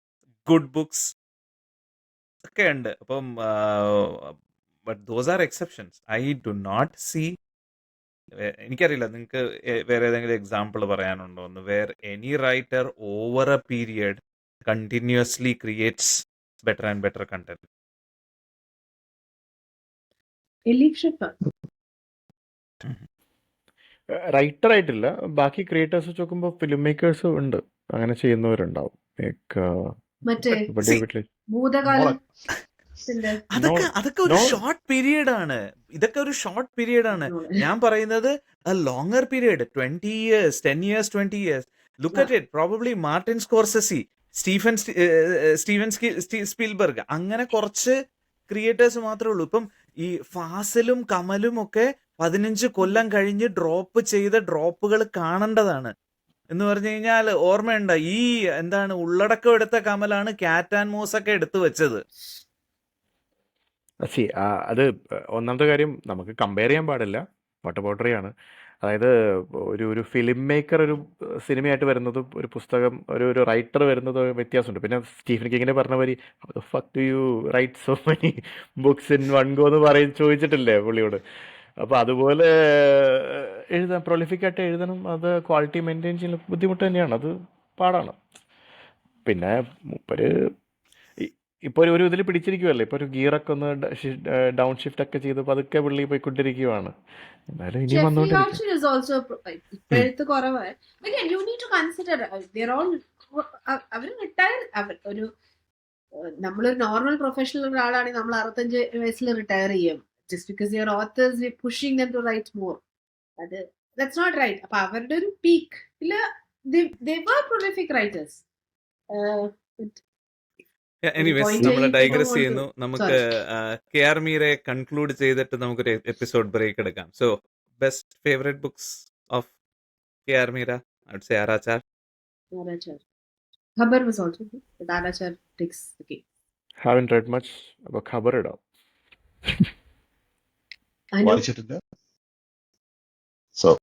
good books ഒക്കെ ഉണ്ട്. അപ്പം but those are exceptions. I do not see, എനിക്കറിയില്ല നിങ്ങൾക്ക് വേറെ ഏതെങ്കിലും എക്സാമ്പിൾ പറയാനുണ്ടോ എന്ന്, where any writer over a period continuously creates better and better content. Elif Shafak writer ആയിട്ടില്ല, ബാക്കി ക്രിയേറ്റേഴ്സ് വെച്ച് നോക്കുമ്പോൾ ഫിലിം മേക്കേഴ്സ് ഉണ്ട്, അങ്ങനെ ചെയ്യുന്നവരുണ്ടാവും. മറ്റേ ഇവിടെ ഭൂതകാലം അതൊക്കെ ഒരു ഷോർട്ട് പീരിയഡ് ആണ്. ഇതൊക്കെ ഒരു ഷോർട്ട് പീരിയഡ് ആണ്. ഞാൻ പറയുന്നത് longer period, 20 years, 10 years, 20 years. Look at it. Probably Martin Scorsese, Steven Spielberg, അങ്ങനെ കുറച്ച് ക്രിയേറ്റേഴ്സ് മാത്രമേ ഉള്ളൂ. ഇപ്പം ഈ ഫാസിലും കമലും ഒക്കെ 15 കൊല്ലം കഴിഞ്ഞ് ഡ്രോപ്പ് ചെയ്ത ഡ്രോപ്പുകൾ കാണേണ്ടതാണ്. എന്ന് പറഞ്ഞു കഴിഞ്ഞാൽ ഓർമ്മയുണ്ട, ഈ എന്താണ് ഉള്ളടക്കം എടുത്ത കമലാണ് ക്യാറ്റ് ആൻഡ് മൂസ് ഒക്കെ എടുത്തു വെച്ചത്. അത് ഒന്നാമത്തെ കാര്യം നമുക്ക് കമ്പയർ ചെയ്യാൻ പാടില്ല, വാട്ടർ ബോട്ടറിയാണ്. അതായത് ഒരു ഫിലിം മേക്കർ ഒരു സിനിമയായിട്ട് വരുന്നതും ഒരു പുസ്തകം ഒരു റൈറ്റർ വരുന്നതും വ്യത്യാസമുണ്ട്. പിന്നെ സ്റ്റീഫൻ കിങ്ങിനെ പറഞ്ഞ മാതിരി fuck to you write so many books in one go എന്ന് ചോദിച്ചിട്ടില്ലേ പുള്ളിയോട്. അപ്പോൾ അതുപോലെ എഴുതാൻ പ്രൊലിഫിക്കായിട്ട് എഴുതണം, അത് ക്വാളിറ്റി മെയിൻറ്റെയിൻ ചെയ്യുന്ന ബുദ്ധിമുട്ട് തന്നെയാണ്, അത് പാടാണ്. പിന്നെ മൂപ്പര് ഇപ്പോൾ ഒരു ഇതിൽ പിടിച്ചിരിക്കുവല്ലേ, ഇപ്പോൾ ഒരു ഗിയറൊക്കെ ഒന്ന് ഡൗൺ ഷിഫ്റ്റ് ഒക്കെ ചെയ്ത് പതുക്കെ പുള്ളി പോയിക്കൊണ്ടിരിക്കുവാണ്. എന്തായാലും ഇനിയും Jeffrey വന്നുകൊണ്ടിരിക്കും. Archer is also ഇപ്പോഴത്തെ കുറവ്. Again, you need to consider they're all അവര് റിട്ടയർ ഒരു നമ്മളൊരു നോർമൽ പ്രൊഫഷണൽ ഒരാളാണെങ്കിൽ നമ്മൾ 65 വയസ്സിൽ റിട്ടയർ ചെയ്യും. Just because your authors we pushing them to write more. അത് ദാറ്റ്സ് നോട്ട് റൈറ്റ്. അപ്പൊ അവരുടെ ഒരു പീക്ക് ഇല്ല, they were prolific writers. Anyways point നമ്മൾ ചെയ്യിപ്പിക്കാൻ ഡൈഗ്രസ് want ചെയ്യുന്നു. to- നമുക്ക് കെ.ആർ. മീരയെ കൺക്ലൂഡ് ചെയ്തിട്ട് നമുക്കൊരു എപ്പിസോഡ് ബ്രേക്ക് എടുക്കാം. So best favourite books of K R. Meera, I would say Aarachar. Arachar. Khabar was also good, but Arachar takes the cake. Haven't read much, അപ്പോൾ ഖബർ ഇടാം. I know. വായിച്ചിട്ടില്ല. So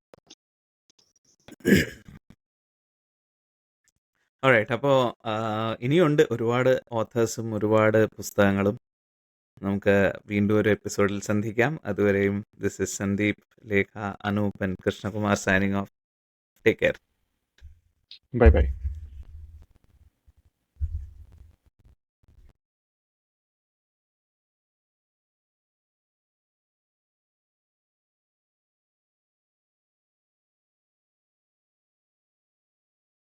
alright. അപ്പോൾ ഇനിയുണ്ട് ഒരുപാട് ഓഥേഴ്സും ഒരുപാട് പുസ്തകങ്ങളും. നമുക്ക് വീണ്ടും ഒരു എപ്പിസോഡിൽ സന്ധിക്കാം. അതുവരെയും this is Sandeep, Lekha, Anoop and Krishnakumar signing off. Take care. Bye bye.